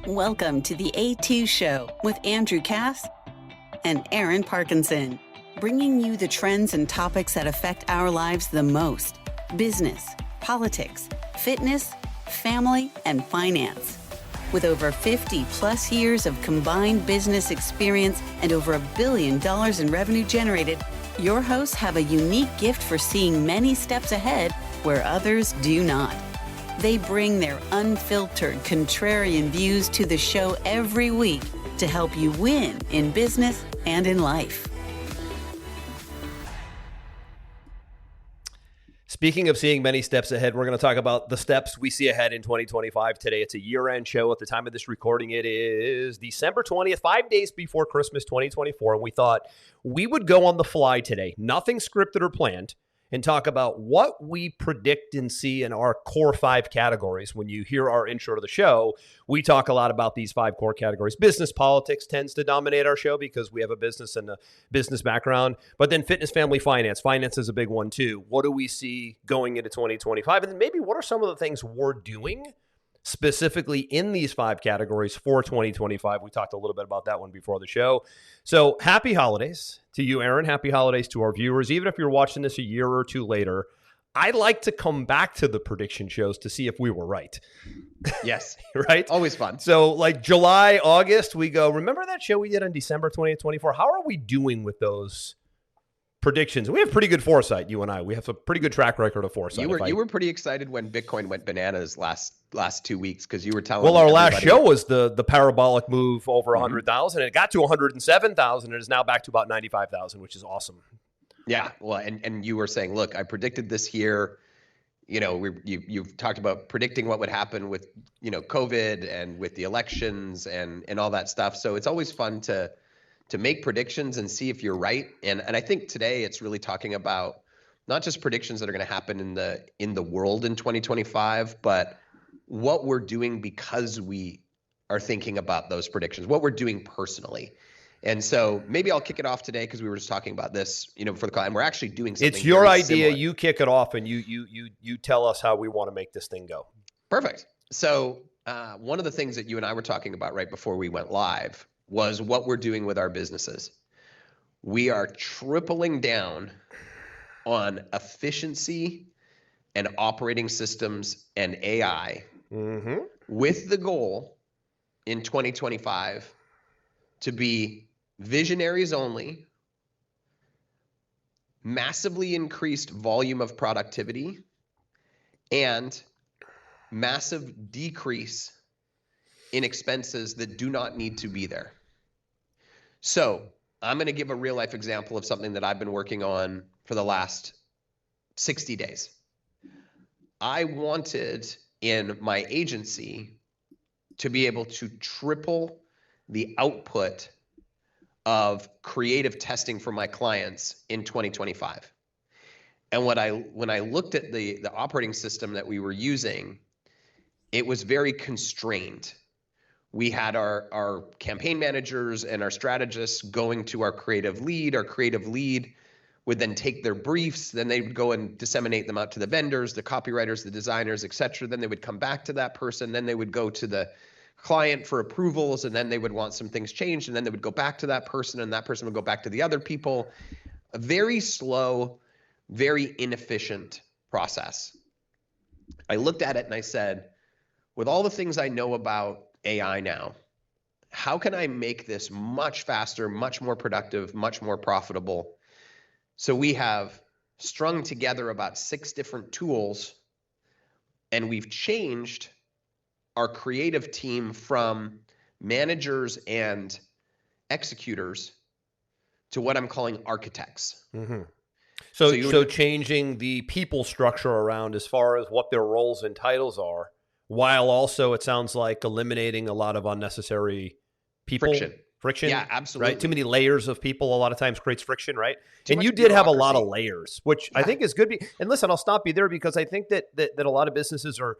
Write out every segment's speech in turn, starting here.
Welcome to the A2 Show with Andrew Cass and Aaron Parkinson, bringing you the trends and topics that affect our lives the most: business, politics, fitness, family, and finance. With over 50 plus years of combined business experience and over $1 billion in revenue generated, your hosts have a unique gift for seeing many steps ahead where others do not. They bring their unfiltered, contrarian views to the show every week to help you win in business and in life. Speaking of seeing many steps ahead, we're going to talk about the steps we see ahead in 2025 today. It's a year-end show. At the time of this recording, it is December 20th, 5 days before Christmas 2024. And we thought we would go on the fly today, nothing scripted or planned, and talk about what we predict and see in our core 5 categories. When you hear our intro to the show, we talk a lot about these 5 core categories. Business politics tends to dominate our show because we have a business and a business background. But then fitness, family, finance. Finance is a big one too. What do we see going into 2025? And then maybe what are some of the things we're doing specifically in these 5 categories for 2025. We talked a little bit about that one before the show. So happy holidays to you, Aaron. Happy holidays to our viewers. Even if you're watching this a year or two later, I like to come back to the prediction shows to see if we were right. Yes. Right? Always fun. So like July, August, we go, remember that show we did on December 20th, 24? How are we doing with those predictions? We have pretty good foresight, you and I. We have a pretty good track record of foresight. You were pretty excited when Bitcoin went bananas last 2 weeks because you were telling Well, me our last show was the parabolic move over 100,000. It got to 107,000. It is now back to about 95,000, which is awesome. Yeah. Well, and you were saying, look, I predicted this here. You know, you've talked about predicting what would happen with, COVID and with the elections and all that stuff. So it's always fun to make predictions and see if you're right. And I think today it's really talking about not just predictions that are going to happen in the world in 2025, but what we're doing because we are thinking about those predictions, what we're doing personally. And so maybe I'll kick it off today because we were just talking about this, for the call, and we're actually doing something. It's your idea. Similar. You kick it off and you tell us how we want to make this thing go. Perfect. So one of the things that you and I were talking about right before we went live was what we're doing with our businesses. We are tripling down on efficiency and operating systems and AI with the goal in 2025 to be visionaries only, massively increased volume of productivity, and massive decrease in expenses that do not need to be there. So I'm going to give a real life example of something that I've been working on for the last 60 days. I wanted in my agency to be able to triple the output of creative testing for my clients in 2025. And when I looked at the operating system that we were using, it was very constrained. We had our campaign managers and our strategists going to our creative lead. Our creative lead would then take their briefs, then they would go and disseminate them out to the vendors, the copywriters, the designers, et cetera. Then they would come back to that person. Then they would go to the client for approvals, and then they would want some things changed, and then they would go back to that person, and that person would go back to the other people. A very slow, very inefficient process. I looked at it and I said, with all the things I know about AI now, how can I make this much faster, much more productive, much more profitable? So we have strung together about 6 different tools, and we've changed our creative team from managers and executors to what I'm calling architects. Mm-hmm. So changing the people structure around as far as what their roles and titles are, while also, it sounds like, eliminating a lot of unnecessary people. Friction. Yeah, absolutely. Right? Too many layers of people a lot of times creates friction, right? And you did have a lot of layers, which I think is good. And listen, I'll stop you there because I think that a lot of businesses are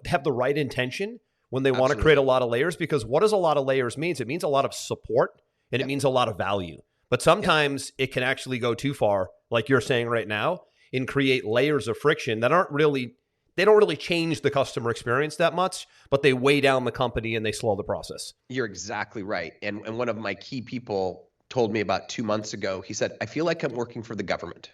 have the right intention when they want to create a lot of layers, because what does a lot of layers mean? It means a lot of support and it means a lot of value. But sometimes it can actually go too far, like you're saying right now, and create layers of friction that aren't really they don't really change the customer experience that much, but they weigh down the company and they slow the process. You're exactly right. And one of my key people told me about 2 months ago, he said, I feel like I'm working for the government.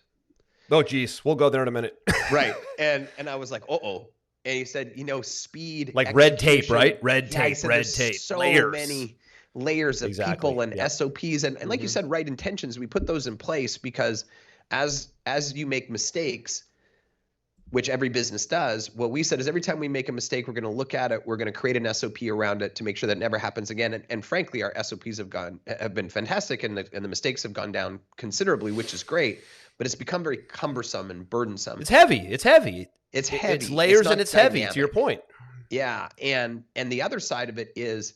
Oh, geez. We'll go there in a minute. Right. And I was like, uh-oh. And he said, speed. Like red tape, execution. right? Red Yeah, he tape, said red there's tape, so layers. many layers of Exactly. people and Yep. SOPs. And like you said, right intentions, we put those in place because as you make mistakes, which every business does, what we said is every time we make a mistake, we're going to look at it, we're going to create an SOP around it to make sure that it never happens again. And frankly, our SOPs have been fantastic, and the mistakes have gone down considerably, which is great. But it's become very cumbersome and burdensome. It's heavy. It's heavy. It's heavy. It's layers and it's heavy, dynamic. to your point. Yeah. And the other side of it is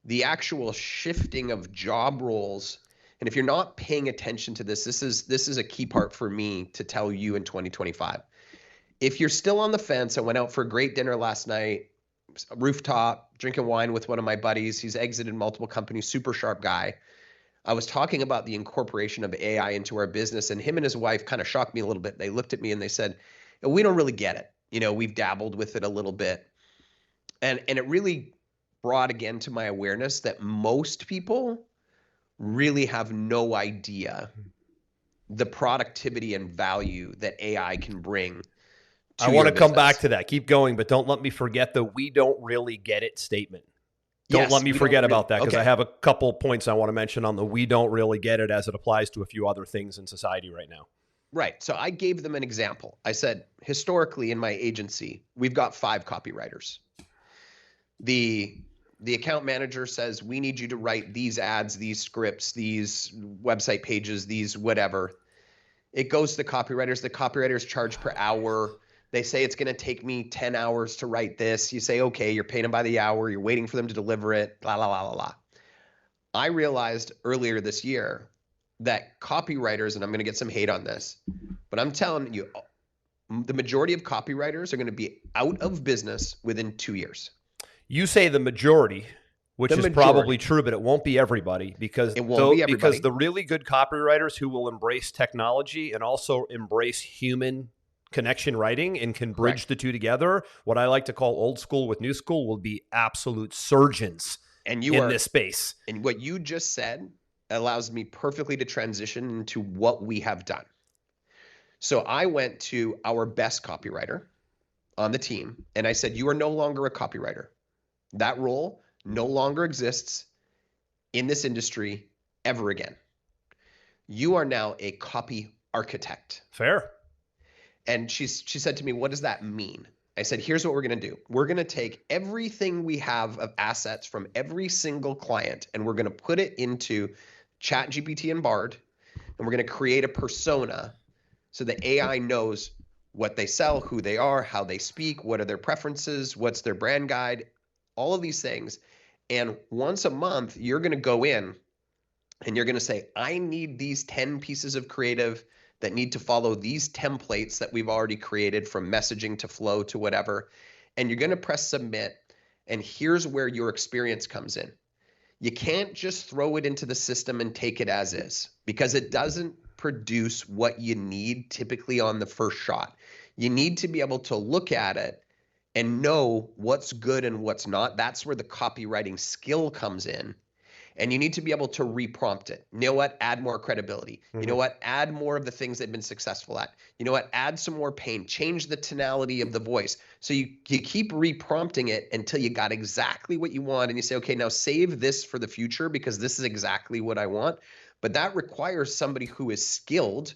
the actual shifting of job roles. And if you're not paying attention to this is a key part for me to tell you in 2025. If you're still on the fence, I went out for a great dinner last night, rooftop, drinking wine with one of my buddies. He's exited multiple companies, super sharp guy. I was talking about the incorporation of AI into our business, and him and his wife kind of shocked me a little bit. They looked at me and they said, we don't really get it. We've dabbled with it a little bit. And it really brought again to my awareness that most people really have no idea the productivity and value that AI can bring. I want to come back to that. Keep going, but don't let me forget the "we don't really get it" statement. Don't let me forget about that, because I have a couple points I want to mention on the "we don't really get it" as it applies to a few other things in society right now. Right. So I gave them an example. I said, historically in my agency, we've got 5 copywriters. The account manager says, we need you to write these ads, these scripts, these website pages, these whatever. It goes to the copywriters. The copywriters charge per hour. They say it's going to take me 10 hours to write this. You say, okay, you're paying them by the hour. You're waiting for them to deliver it, blah, blah, blah, blah, blah. I realized earlier this year that copywriters, and I'm going to get some hate on this, but I'm telling you, the majority of copywriters are going to be out of business within 2 years. You say the majority, which is probably true, but it won't be everybody, because because the really good copywriters who will embrace technology and also embrace human connection writing and can bridge the two together, what I like to call old school with new school, will be absolute surgeons in this space. And what you just said allows me perfectly to transition into what we have done. So I went to our best copywriter on the team and I said, you are no longer a copywriter. That role no longer exists in this industry ever again. You are now a copy architect. Fair. And she said to me, what does that mean? I said, here's what we're going to do. We're going to take everything we have of assets from every single client, and we're going to put it into ChatGPT and Bard, and we're going to create a persona so the AI knows what they sell, who they are, how they speak, what are their preferences, what's their brand guide, all of these things. And once a month, you're going to go in and you're going to say, I need these 10 pieces of creative that need to follow these templates that we've already created, from messaging to flow to whatever. And you're going to press submit. And here's where your experience comes in. You can't just throw it into the system and take it as is, because it doesn't produce what you need typically on the first shot. You need to be able to look at it and know what's good and what's not. That's where the copywriting skill comes in. And you need to be able to reprompt it. You know what? Add more credibility. Mm-hmm. You know what? Add more of the things they've been successful at. You know what? Add some more pain. Change the tonality of the voice. So you keep reprompting it until you got exactly what you want. And you say, okay, now save this for the future because this is exactly what I want. But that requires somebody who is skilled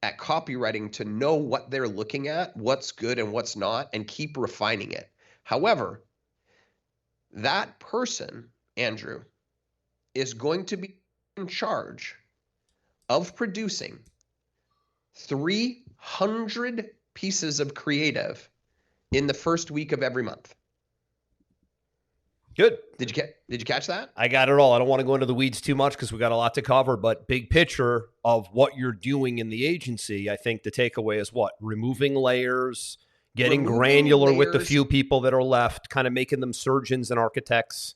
at copywriting to know what they're looking at, what's good and what's not, and keep refining it. However, that person, Andrew, is going to be in charge of producing 300 pieces of creative in the first week of every month. Good. Did you catch that? I got it all. I don't want to go into the weeds too much because we got a lot to cover, but big picture of what you're doing in the agency, I think the takeaway is what? Removing layers, getting granular with the few people that are left, kind of making them surgeons and architects.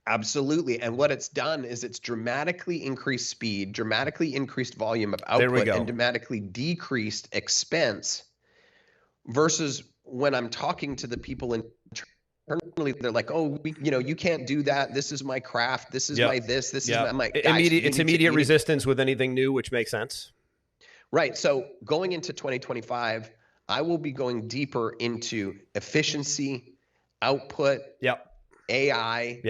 Absolutely. And what it's done is it's dramatically increased speed, dramatically increased volume of output, and dramatically decreased expense versus when I'm talking to the people internally, they're like, oh, you can't do that. This is my craft. This is my this. This is my, I'm like, guys, it's immediate resistance with anything new, which makes sense. Right. So going into 2025, I will be going deeper into efficiency, output, AI.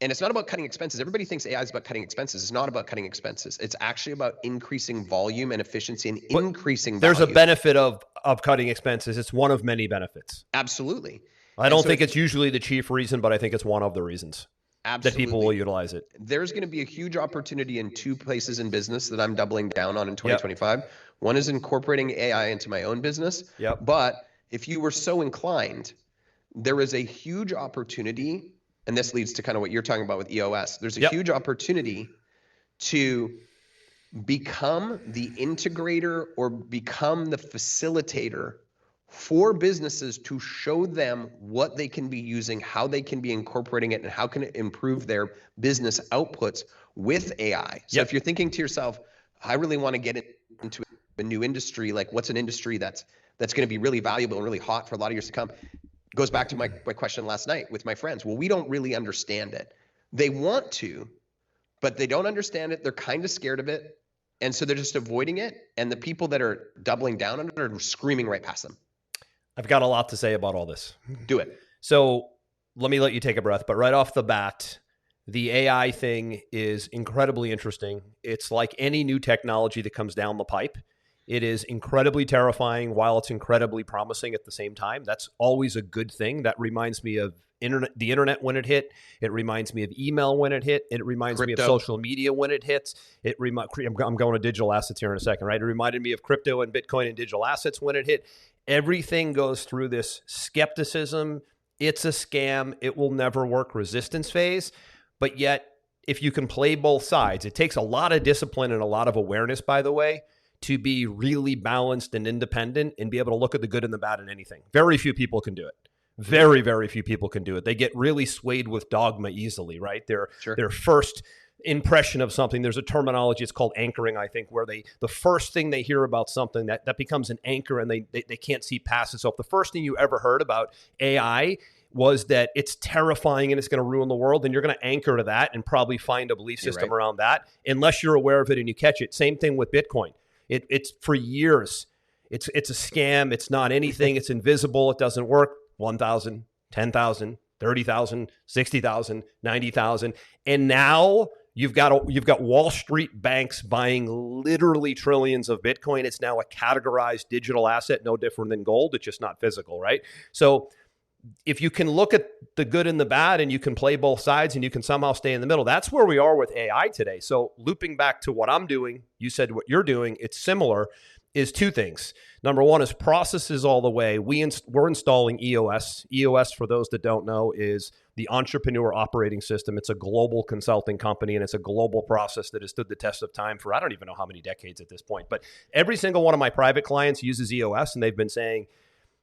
And it's not about cutting expenses. Everybody thinks AI is about cutting expenses. It's not about cutting expenses. It's actually about increasing volume and efficiency and increasing value. There's a benefit of cutting expenses. It's one of many benefits. Absolutely. I don't think it's usually the chief reason, but I think it's one of the reasons that people will utilize it. There's going to be a huge opportunity in two places in business that I'm doubling down on in 2025. One is incorporating AI into my own business. But if you were so inclined, there is a huge opportunity, and this leads to kind of what you're talking about with EOS. There's a huge opportunity to become the integrator or become the facilitator for businesses to show them what they can be using, how they can be incorporating it, and how can it improve their business outputs with AI. So if you're thinking to yourself, I really want to get into a new industry, like what's an industry that's going to be really valuable and really hot for a lot of years to come? Goes back to my question last night with my friends. Well, we don't really understand it. They want to, but they don't understand it. They're kind of scared of it. And so they're just avoiding it. And the people that are doubling down on it are screaming right past them. I've got a lot to say about all this. Do it. So let me let you take a breath. But right off the bat, the AI thing is incredibly interesting. It's like any new technology that comes down the pipe. It is incredibly terrifying while it's incredibly promising at the same time. That's always a good thing. That reminds me of the internet when it hit. It reminds me of email when it hit. It reminds me of social media when it hits. I'm going to digital assets here in a second, right? It reminded me of crypto and Bitcoin and digital assets when it hit. Everything goes through this skepticism. It's a scam. It will never work resistance phase. But yet, if you can play both sides, it takes a lot of discipline and a lot of awareness, by the way, to be really balanced and independent and be able to look at the good and the bad in anything. Very few people can do it. Very, very few people can do it. They get really swayed with dogma easily, right? Their first impression of something, there's a terminology, it's called anchoring, I think, where the first thing they hear about something that becomes an anchor and they can't see past it. So if the first thing you ever heard about AI was that it's terrifying and it's going to ruin the world, then you're going to anchor to that and probably find a belief system around that, unless you're aware of it and you catch it. Same thing with Bitcoin. It's for years. It's a scam. It's not anything. It's invisible. It doesn't work. 1,000, 10,000, 30,000, 60,000, 90,000. And now you've got Wall Street banks buying literally trillions of Bitcoin. It's now a categorized digital asset, no different than gold. It's just not physical, right? So if you can look at the good and the bad and you can play both sides and you can somehow stay in the middle, that's where we are with AI today. So looping back to what I'm doing, you said what you're doing, it's similar, is two things. Number one is processes all the way. We're installing EOS. EOS, for those that don't know, is the Entrepreneur Operating System. It's a global consulting company, and it's a global process that has stood the test of time for I don't even know how many decades at this point. But every single one of my private clients uses EOS, and they've been saying,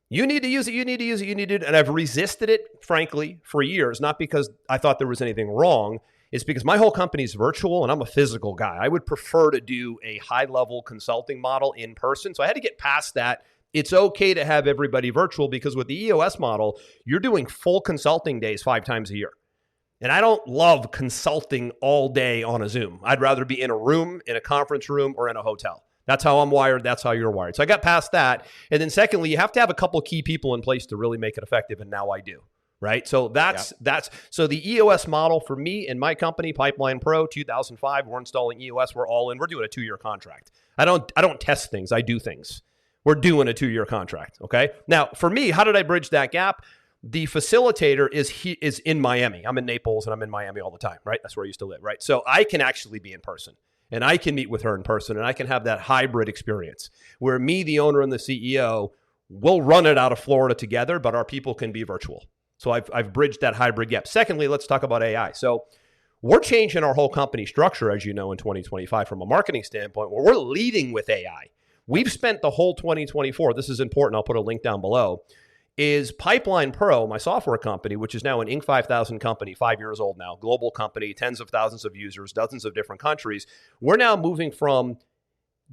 you need to use it, you need to use it, you need to. And I've resisted it, frankly, for years, not because I thought there was anything wrong. It's because my whole company is virtual and I'm a physical guy. I would prefer to do a high-level consulting model in person. So I had to get past that. It's okay to have everybody virtual because with the EOS model, you're doing full consulting days 5 times a year. And I don't love consulting all day on a Zoom. I'd rather be in a room, in a conference room, or in a hotel. That's how I'm wired. That's how you're wired. So I got past that. And then secondly, you have to have a couple key people in place to really make it effective. And now I do. Right. So so the EOS model for me and my company, Pipeline Pro 2005, we're installing EOS. We're all in. We're doing a 2-year contract. I don't test things. I do things. We're doing a 2-year contract. Okay. Now, for me, how did I bridge that gap? The facilitator is in Miami. I'm in Naples and I'm in Miami all the time. Right. That's where I used to live. Right. So I can actually be in person. And I can meet with her in person and I can have that hybrid experience where me, the owner, and the CEO will run it out of Florida together, but our people can be virtual. So I've bridged that hybrid gap. Secondly, let's talk about AI. So we're changing our whole company structure, as you know, in 2025 from a marketing standpoint, where we're leading with AI. We've spent the whole 2024, this is important, I'll put a link down below, is Pipeline Pro, my software company, which is now an Inc. 5000 company, 5 years old now, global company, tens of thousands of users, dozens of different countries. We're now moving from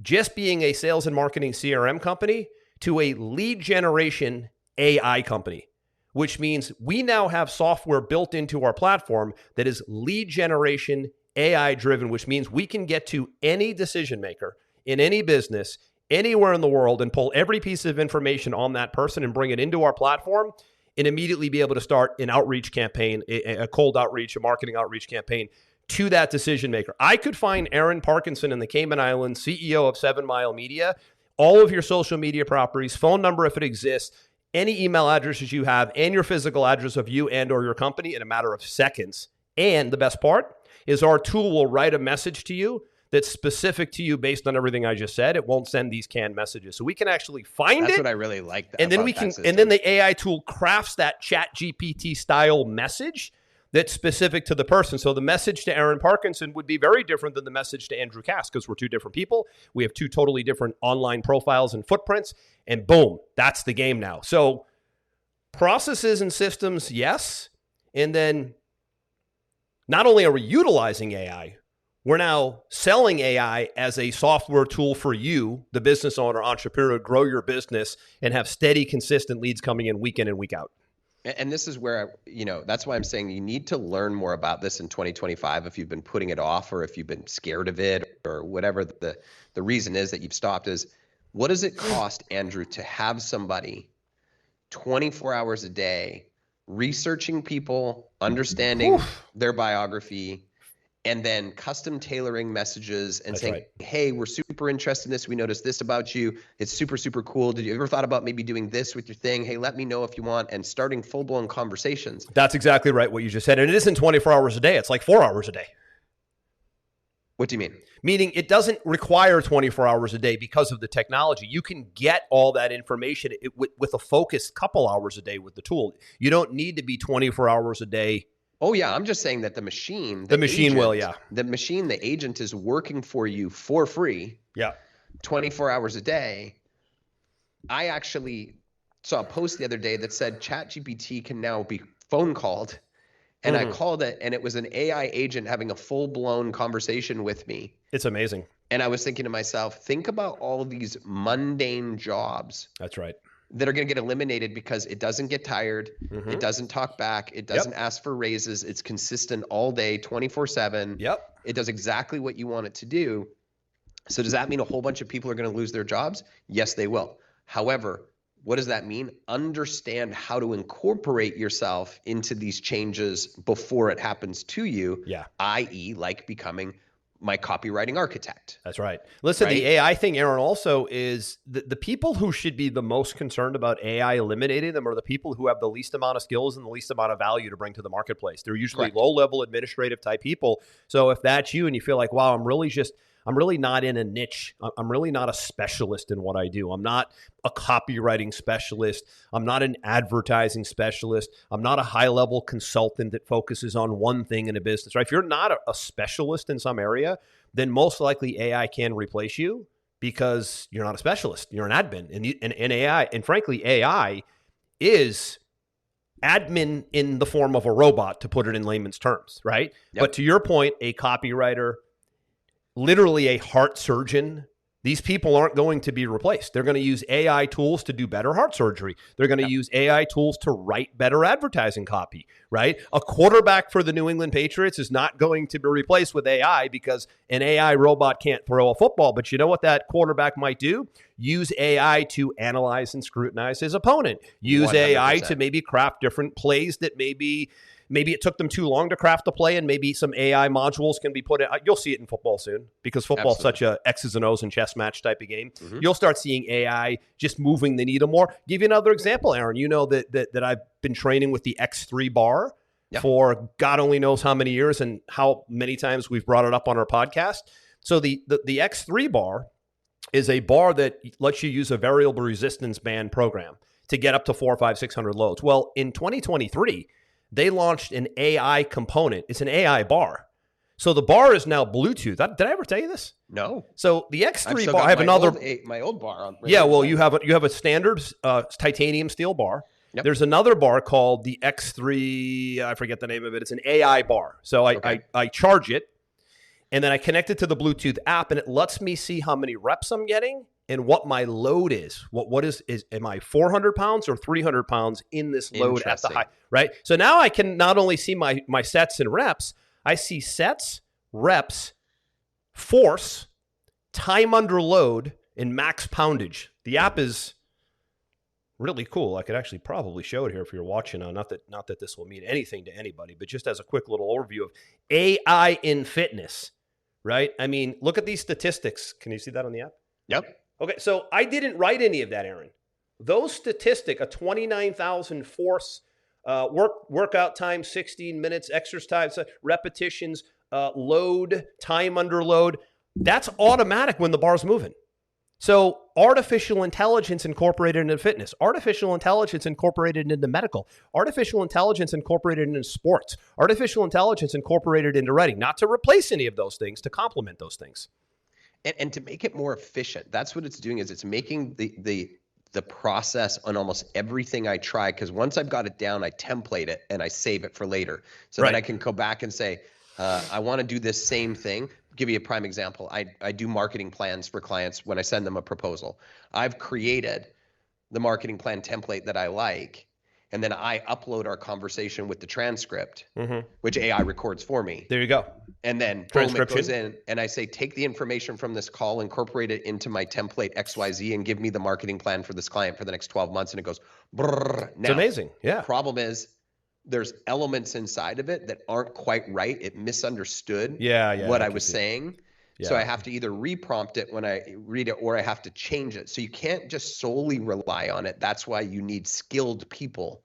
just being a sales and marketing CRM company to a lead generation AI company, which means we now have software built into our platform that is lead generation, AI driven, which means we can get to any decision maker in any business, anywhere in the world, and pull every piece of information on that person and bring it into our platform and immediately be able to start an outreach campaign, a cold outreach, a marketing outreach campaign to that decision maker. I could find Aaron Parkinson in the Cayman Islands, CEO of 7 Mile Media, all of your social media properties, phone number if it exists, any email addresses you have, and your physical address of you and or your company in a matter of seconds. And the best part is our tool will write a message to you that's specific to you based on everything I just said. It won't send these canned messages. So we can actually find it. That's what I really like. And then and then the AI tool crafts that Chat GPT style message that's specific to the person. So the message to Aaron Parkinson would be very different than the message to Andrew Cass because we're two different people. We have two totally different online profiles and footprints. And boom, that's the game now. So processes and systems, yes. And then not only are we utilizing AI, we're now selling AI as a software tool for you, the business owner, entrepreneur, to grow your business and have steady, consistent leads coming in week and week out. And this is where, that's why I'm saying you need to learn more about this in 2025 if you've been putting it off or if you've been scared of it or whatever the reason is that you've stopped is, what does it cost, Andrew, to have somebody 24 hours a day researching people, understanding their biography, and then custom tailoring messages and saying, hey, we're super interested in this. We noticed this about you. It's super, super cool. Did you ever thought about maybe doing this with your thing? Hey, let me know if you want, and starting full-blown conversations. That's exactly right, what you just said. And it isn't 24 hours a day. It's like 4 hours a day. What do you mean? Meaning it doesn't require 24 hours a day because of the technology. You can get all that information with a focused couple hours a day with the tool. You don't need to be 24 hours a day. Oh, yeah. I'm just saying that the machine, the agent is working for you for free. Yeah. 24 hours a day. I actually saw a post the other day that said ChatGPT can now be phone called. And I called it, and it was an AI agent having a full-blown conversation with me. It's amazing. And I was thinking to myself, think about all of these mundane jobs. That's right. That are going to get eliminated because it doesn't get tired. It doesn't talk back. It doesn't ask for raises. It's consistent all day, 24/7. Yep. It does exactly what you want it to do. So does that mean a whole bunch of people are going to lose their jobs? Yes, they will. However, what does that mean? Understand how to incorporate yourself into these changes before it happens to you, i.e. like becoming my copywriting architect. That's right. Listen, the AI thing, Aaron, also is the people who should be the most concerned about AI eliminating them are the people who have the least amount of skills and the least amount of value to bring to the marketplace. They're usually low-level administrative type people. So if that's you and you feel like, wow, I'm really not in a niche. I'm really not a specialist in what I do. I'm not a copywriting specialist. I'm not an advertising specialist. I'm not a high-level consultant that focuses on one thing in a business, right? If you're not a specialist in some area, then most likely AI can replace you because you're not a specialist. You're an admin. And AI, and frankly, AI is admin in the form of a robot, to put it in layman's terms, right? Yep. But to your point, a copywriter, literally a heart surgeon, these people aren't going to be replaced. They're going to use AI tools to do better heart surgery. They're going to use AI tools to write better advertising copy, right? A quarterback for the New England Patriots is not going to be replaced with AI because an AI robot can't throw a football. But you know what that quarterback might do? Use AI to analyze and scrutinize his opponent. Use 100%. AI to maybe craft different plays that maybe it took them too long to craft the play, and maybe some AI modules can be put in. You'll see it in football soon because football's such a X's and O's and chess match type of game. You'll start seeing AI just moving the needle more. Give you another example, Aaron. You know that I've been training with the X3 bar for God only knows how many years and how many times we've brought it up on our podcast. So the X3 bar is a bar that lets you use a variable resistance band program to get up to 400, 500, 600 loads. Well, in 2023, they launched an AI component. It's an AI bar. So the bar is now Bluetooth. Did I ever tell you this? No. So the X3 bar, I have my old bar on. Well, you have a standard titanium steel bar. Yep. There's another bar called the X3. I forget the name of it. It's an AI bar. So I charge it, and then I connect it to the Bluetooth app, and it lets me see how many reps I'm getting and what my load is. What is am I 400 pounds or 300 pounds in this load at the high, right? So now I can not only see my sets and reps, I see sets, reps, force, time under load, and max poundage. The app is really cool. I could actually probably show it here if you're watching. Not that this will mean anything to anybody, but just as a quick little overview of AI in fitness, right? I mean, look at these statistics. Can you see that on the app? Yep. Okay, so I didn't write any of that, Aaron. Those statistics, a 29,000 force, workout time, 16 minutes, exercise repetitions, load, time under load, that's automatic when the bar's moving. So artificial intelligence incorporated into fitness, artificial intelligence incorporated into medical, artificial intelligence incorporated into sports, artificial intelligence incorporated into writing, not to replace any of those things, to complement those things. And to make it more efficient, that's what it's doing, is it's making the process on almost everything I try, because once I've got it down, I template it and I save it for later. So then I can go back and say, I want to do this same thing. Give you a prime example. I do marketing plans for clients when I send them a proposal. I've created the marketing plan template that I like, and then I upload our conversation with the transcript, which AI records for me. There you go. And then boom, it goes in, and I say, take the information from this call, incorporate it into my template XYZ, and give me the marketing plan for this client for the next 12 months. And it goes, brrr. Now, it's amazing. Yeah. Problem is, there's elements inside of it that aren't quite right. It misunderstood what I was saying. Yeah. So I have to either reprompt it when I read it, or I have to change it. So you can't just solely rely on it. That's why you need skilled people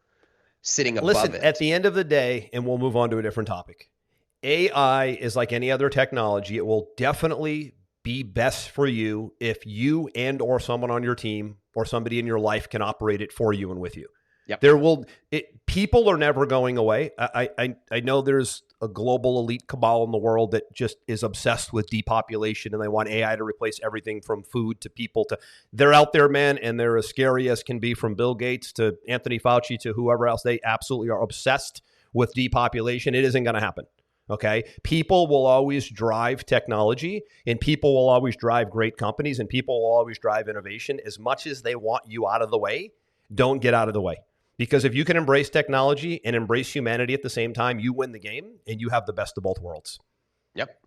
sitting above it. At the end of the day, and we'll move on to a different topic, AI is like any other technology. It will definitely be best for you if you and or someone on your team or somebody in your life can operate it for you and with you. Yep. People are never going away. I know there's a global elite cabal in the world that just is obsessed with depopulation, and they want AI to replace everything from food to people to, they're out there, man, and they're as scary as can be, from Bill Gates to Anthony Fauci to whoever else. They absolutely are obsessed with depopulation. It isn't going to happen. Okay. People will always drive technology, and people will always drive great companies, and people will always drive innovation. As much as they want you out of the way, don't get out of the way. Because if you can embrace technology and embrace humanity at the same time, you win the game and you have the best of both worlds. Yep.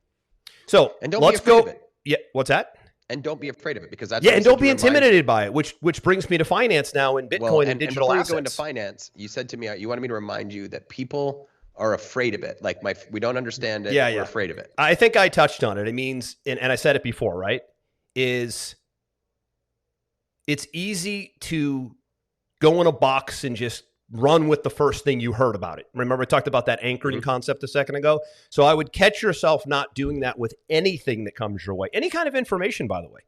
So and don't let's be afraid go. Of it. Yeah. What's that? And don't be afraid of it, because that's and don't be intimidated by it. Which brings me to finance now, and Bitcoin and digital assets. Before you go into finance, you said to me you wanted me to remind you that people are afraid of it. Like we don't understand it. We're afraid of it. I think I touched on it. It means, and I said it before, right? It's easy to go in a box and just run with the first thing you heard about it. Remember, I talked about that anchoring concept a second ago. So I would catch yourself not doing that with anything that comes your way. Any kind of information, by the way.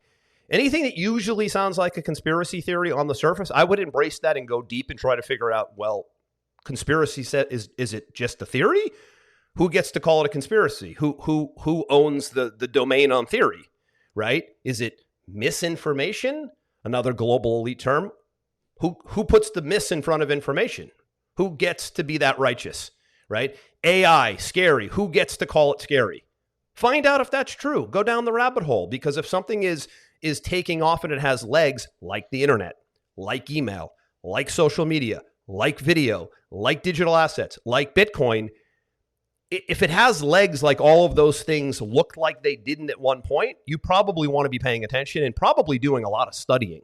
Anything that usually sounds like a conspiracy theory on the surface, I would embrace that and go deep and try to figure out, well, conspiracy set is it just a theory? Who gets to call it a conspiracy? Who owns the domain on theory, right? Is it misinformation? Another global elite term. Who puts the miss in front of information? Who gets to be that righteous, right? AI, scary. Who gets to call it scary? Find out if that's true. Go down the rabbit hole, because if something is taking off and it has legs, like the internet, like email, like social media, like video, like digital assets, like Bitcoin, if it has legs like all of those things looked like they didn't at one point, you probably want to be paying attention and probably doing a lot of studying.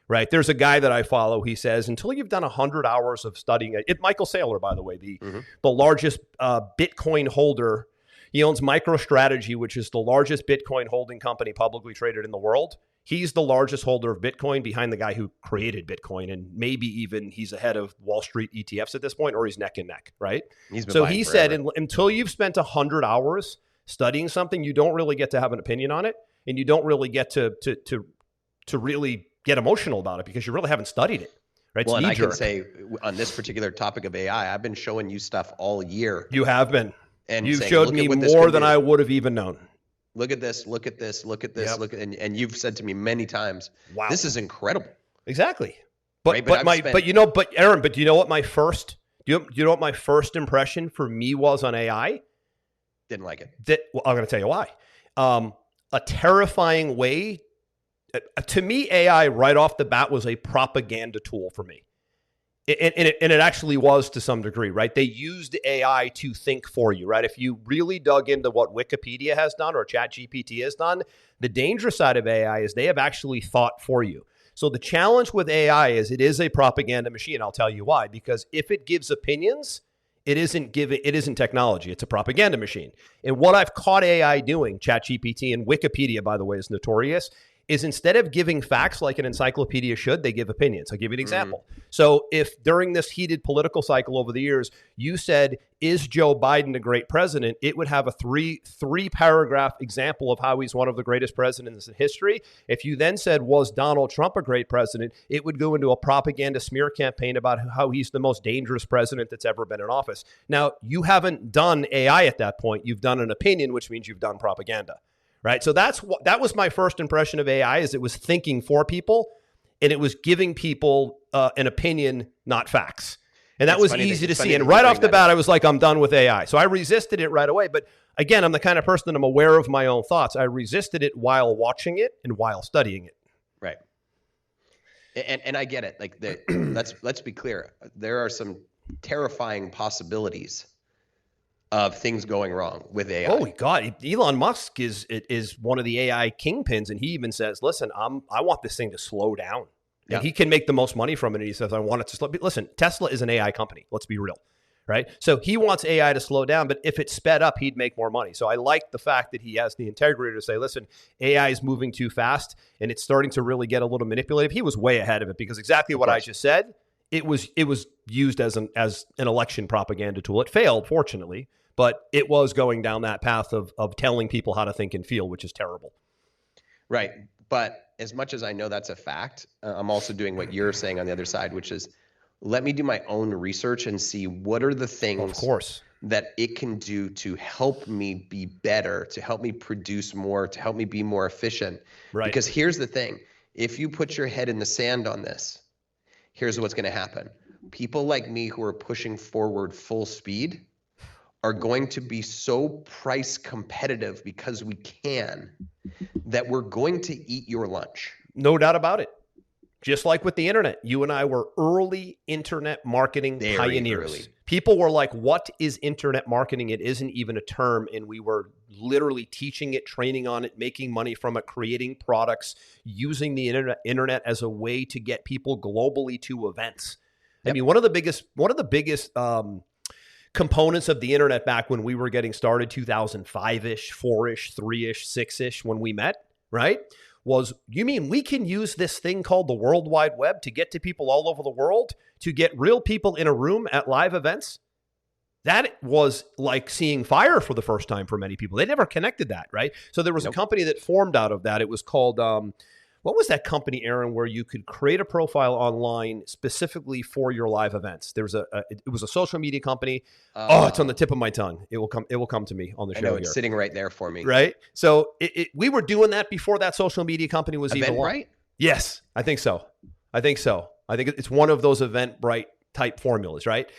Right. There's a guy that I follow. He says, until you've done 100 hours of studying it, Michael Saylor, by the way, the largest Bitcoin holder. He owns MicroStrategy, which is the largest Bitcoin holding company publicly traded in the world. He's the largest holder of Bitcoin behind the guy who created Bitcoin. And maybe even he's ahead of Wall Street ETFs at this point, or he's neck and neck. Right. So he said, until you've spent 100 hours studying something, you don't really get to have an opinion on it. And you don't really get to really get emotional about it, because you really haven't studied it, right? Well, and I can say on this particular topic of AI, I've been showing you stuff all year. You have been. And you've showed me more than I would have even known. Look at this, look at this, look at this, and you've said to me many times, wow, this is incredible. Exactly. But Aaron, do you know what my first impression for me was on AI? Didn't like it. I'm going to tell you why. A terrifying way To me, AI right off the bat was a propaganda tool for me. And it actually was to some degree, right? They used AI to think for you, right? If you really dug into what Wikipedia has done or ChatGPT has done, the dangerous side of AI is they have actually thought for you. So the challenge with AI is it is a propaganda machine. I'll tell you why. Because if it gives opinions, it isn't technology. It's a propaganda machine. And what I've caught AI doing, ChatGPT and Wikipedia, by the way, is notorious, is instead of giving facts like an encyclopedia should, they give opinions. I'll give you an example. So if during this heated political cycle over the years, you said, is Joe Biden a great president? It would have a three paragraph example of how he's one of the greatest presidents in history. If you then said, was Donald Trump a great president? It would go into a propaganda smear campaign about how he's the most dangerous president that's ever been in office. Now, you haven't done AI at that point. You've done an opinion, which means you've done propaganda. Right. So that was my first impression of AI, is it was thinking for people and it was giving people an opinion, not facts. And that was easy to see. And right off the bat, I was like, I'm done with AI. So I resisted it right away. But again, I'm the kind of person that I'm aware of my own thoughts. I resisted it while watching it and while studying it. Right. And I get it. Like let's be clear. There are some terrifying possibilities of things going wrong with AI. Oh God, Elon Musk is one of the AI kingpins, and he even says, "Listen, I want this thing to slow down." And he can make the most money from it. And he says, "I want it to slow." Listen, Tesla is an AI company. Let's be real, right? So he wants AI to slow down, but if it sped up, he'd make more money. So I like the fact that he has the integrity to say, "Listen, AI is moving too fast, and it's starting to really get a little manipulative." He was way ahead of it because exactly what I just said. It was used as an election propaganda tool. It failed, fortunately. But it was going down that path of telling people how to think and feel, which is terrible. Right. But as much as I know that's a fact, I'm also doing what you're saying on the other side, which is let me do my own research and see what are the things that it can do to help me be better, to help me produce more, to help me be more efficient. Right. Because here's the thing. If you put your head in the sand on this, here's what's going to happen. People like me who are pushing forward full speed are going to be so price competitive because we can, that we're going to eat your lunch. No doubt about it. Just like with the internet, you and I were early internet marketing pioneers. Early. People were like, what is internet marketing? It isn't even a term. And we were literally teaching it, training on it, making money from it, creating products, using the internet as a way to get people globally to events. Yep. I mean, one of the biggest components of the internet back when we were getting started, 2005-ish, 4-ish, 3-ish, 6-ish, when we met, right, was, you mean we can use this thing called the World Wide Web to get to people all over the world, to get real people in a room at live events? That was like seeing fire for the first time for many people. They never connected that, right? So there was a company that formed out of that. It was called... what was that company, Aaron, where you could create a profile online specifically for your live events? There was it was a social media company. It's on the tip of my tongue. It will come to me on the show. I know, it's sitting right there for me. Right. So we were doing that before that social media company was even right. Yes, I think so. I think it's one of those Eventbrite type formulas, right?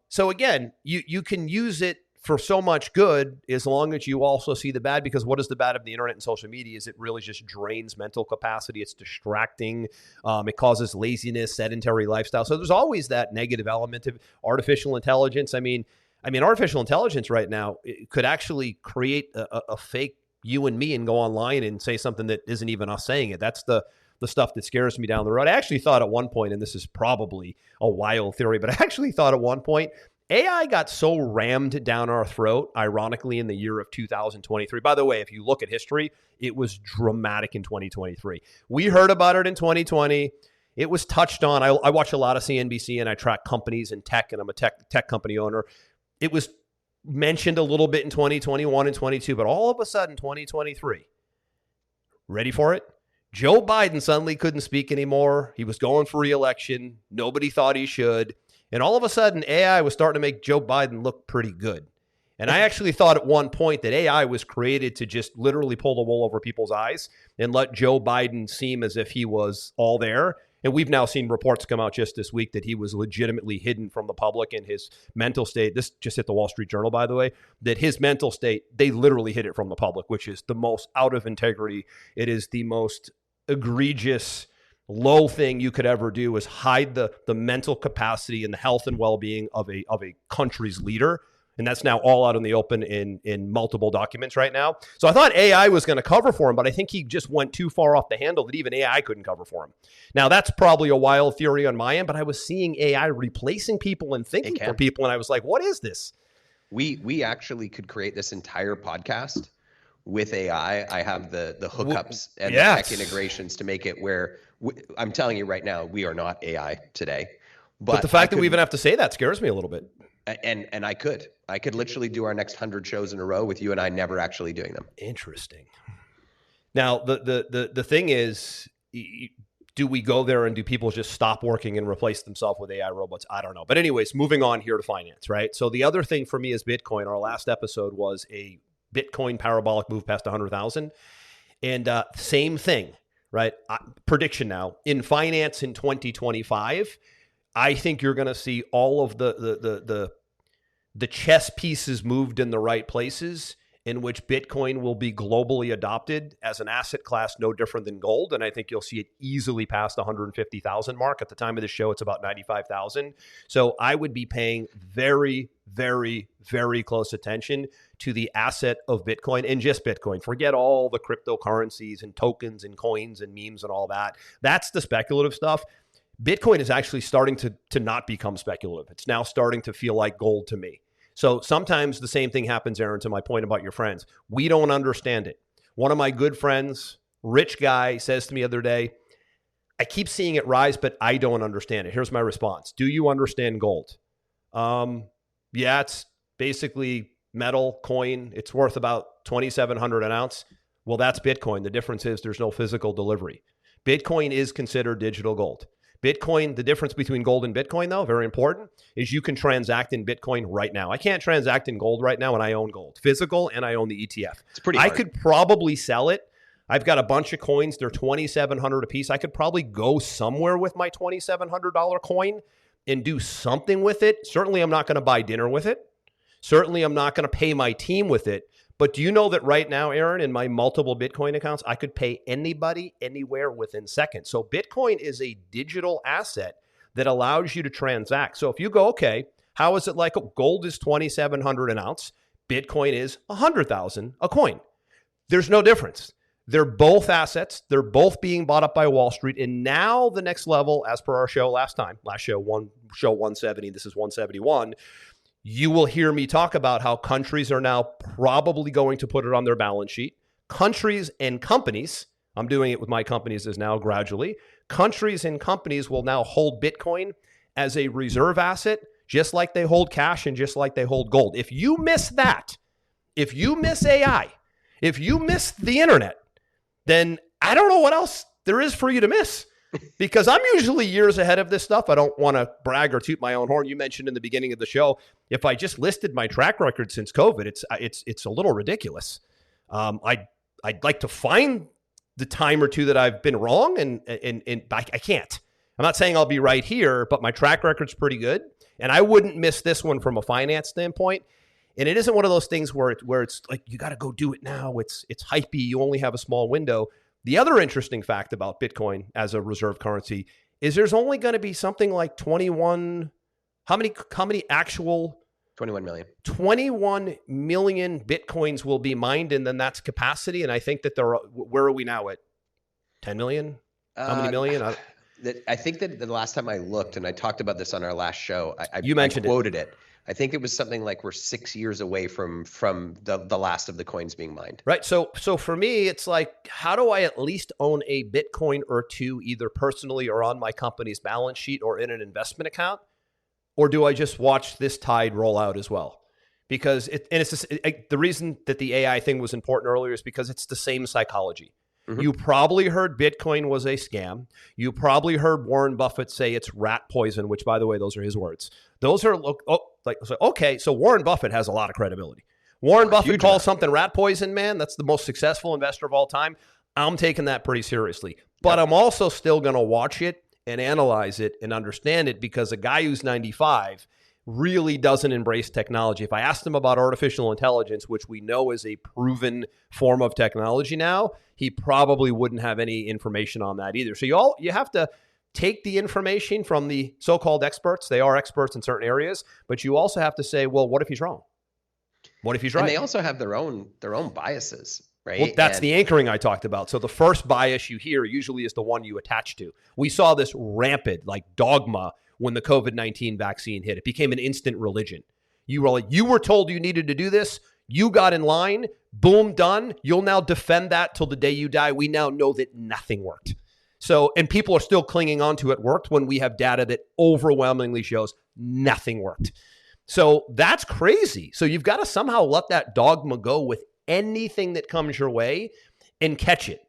So again, you can use it for so much good as long as you also see the bad, because what is the bad of the internet and social media is it really just drains mental capacity. It's distracting. It causes laziness, sedentary lifestyle. So there's always that negative element of artificial intelligence. I mean, artificial intelligence right now could actually create a fake you and me and go online and say something that isn't even us saying it. That's the stuff that scares me down the road. I actually thought at one point, and this is probably a wild theory, but I actually thought at one point, AI got so rammed down our throat, ironically, in the year of 2023. By the way, if you look at history, it was dramatic in 2023. We heard about it in 2020. It was touched on. I watch a lot of CNBC and I track companies in tech, and I'm a tech company owner. It was mentioned a little bit in 2021 and 22, but all of a sudden, 2023, ready for it? Joe Biden suddenly couldn't speak anymore. He was going for re-election. Nobody thought he should. And all of a sudden, AI was starting to make Joe Biden look pretty good. And I actually thought at one point that AI was created to just literally pull the wool over people's eyes and let Joe Biden seem as if he was all there. And we've now seen reports come out just this week that he was legitimately hidden from the public, and his mental state, this just hit the Wall Street Journal, by the way, that his mental state, they literally hid it from the public, which is the most out of integrity. It is the most egregious low thing you could ever do is hide the mental capacity and the health and well-being of a country's leader. And that's now all out in the open in multiple documents right now. So I thought AI was going to cover for him, but I think he just went too far off the handle that even AI couldn't cover for him. Now, that's probably a wild theory on my end, but I was seeing AI replacing people and thinking for people, and I was like, what is this? We actually could create this entire podcast with AI. I have the hookups and the tech integrations to make it where I'm telling you right now, we are not AI today. But the fact that we even have to say that scares me a little bit. And I could literally do our next 100 shows in a row with you and I never actually doing them. Interesting. Now, the thing is, do we go there and do people just stop working and replace themselves with AI robots? I don't know. But anyways, moving on here to finance, right? So the other thing for me is Bitcoin. Our last episode was a Bitcoin parabolic move past 100,000. And same thing, right? Prediction now. In finance in 2025, I think you're going to see all of the chess pieces moved in the right places, in which Bitcoin will be globally adopted as an asset class, no different than gold. And I think you'll see it easily past the 150,000 mark. At the time of the show, it's about 95,000. So I would be paying very, very, very close attention to the asset of Bitcoin and just Bitcoin. Forget all the cryptocurrencies and tokens and coins and memes and all that. That's the speculative stuff. Bitcoin is actually starting to not become speculative. It's now starting to feel like gold to me. So sometimes the same thing happens, Aaron, to my point about your friends. We don't understand it. One of my good friends, rich guy, says to me the other day, I keep seeing it rise, but I don't understand it. Here's my response. Do you understand gold? Yeah, it's basically metal, coin. It's worth about $2,700 an ounce. Well, that's Bitcoin. The difference is there's no physical delivery. Bitcoin is considered digital gold. Bitcoin, the difference between gold and Bitcoin, though, very important, is you can transact in Bitcoin right now. I can't transact in gold right now, and I own gold, physical, and I own the ETF. It's pretty hard. I could probably sell it. I've got a bunch of coins. They're $2,700 a piece. I could probably go somewhere with my $2,700 coin and do something with it. Certainly, I'm not going to buy dinner with it. Certainly, I'm not going to pay my team with it. But do you know that right now, Aaron, in my multiple Bitcoin accounts, I could pay anybody, anywhere within seconds. So Bitcoin is a digital asset that allows you to transact. So if you go, okay, how is it like gold is $2,700 an ounce, Bitcoin is $100,000 a coin? There's no difference. They're both assets. They're both being bought up by Wall Street. And now the next level, as per our show last show 170, this is 171, you will hear me talk about how countries are now probably going to put it on their balance sheet. Countries and companies, I'm doing it with my companies as now gradually, countries and companies will now hold Bitcoin as a reserve asset, just like they hold cash and just like they hold gold. If you miss that, if you miss AI, if you miss the internet, then I don't know what else there is for you to miss. Because I'm usually years ahead of this stuff. I don't want to brag or toot my own horn. You mentioned in the beginning of the show, if I just listed my track record since COVID, it's a little ridiculous. I'd like to find the time or two that I've been wrong, and I can't. I'm not saying I'll be right here, but my track record's pretty good, and I wouldn't miss this one from a finance standpoint. And it isn't one of those things where it's like you got to go do it now. It's hypey. You only have a small window. The other interesting fact about Bitcoin as a reserve currency is there's only going to be something like 21 million. 21 million Bitcoins will be mined, and then that's capacity. And I think that where are we now at? 10 million? How many million? I think that the last time I looked, and I talked about this on our last show, I quoted it. I think it was something like we're 6 years away from the last of the coins being mined. Right. So for me, it's like, how do I at least own a Bitcoin or two, either personally or on my company's balance sheet or in an investment account? Or do I just watch this tide roll out as well? Because the reason that the AI thing was important earlier is because it's the same psychology. Mm-hmm. You probably heard Bitcoin was a scam. You probably heard Warren Buffett say it's rat poison, which, by the way, those are his words. Those are okay. So Warren Buffett has a lot of credibility. Warren Buffett calls something rat poison, man. That's the most successful investor of all time. I'm taking that pretty seriously, but I'm also still going to watch it and analyze it and understand it, because a guy who's 95 really doesn't embrace technology. If I asked him about artificial intelligence, which we know is a proven form of technology now, he probably wouldn't have any information on that either. So you have to take the information from the so-called experts. They are experts in certain areas, but you also have to say, well, what if he's wrong? What if he's right? And they also have their own biases, right? Well, that's the anchoring I talked about. So the first bias you hear usually is the one you attach to. We saw this rampant dogma when the COVID-19 vaccine hit. It became an instant religion. You were told you needed to do this. You got in line. Boom, done. You'll now defend that till the day you die. We now know that nothing worked. So, and people are still clinging on to it worked when we have data that overwhelmingly shows nothing worked. So that's crazy. So you've got to somehow let that dogma go with anything that comes your way and catch it.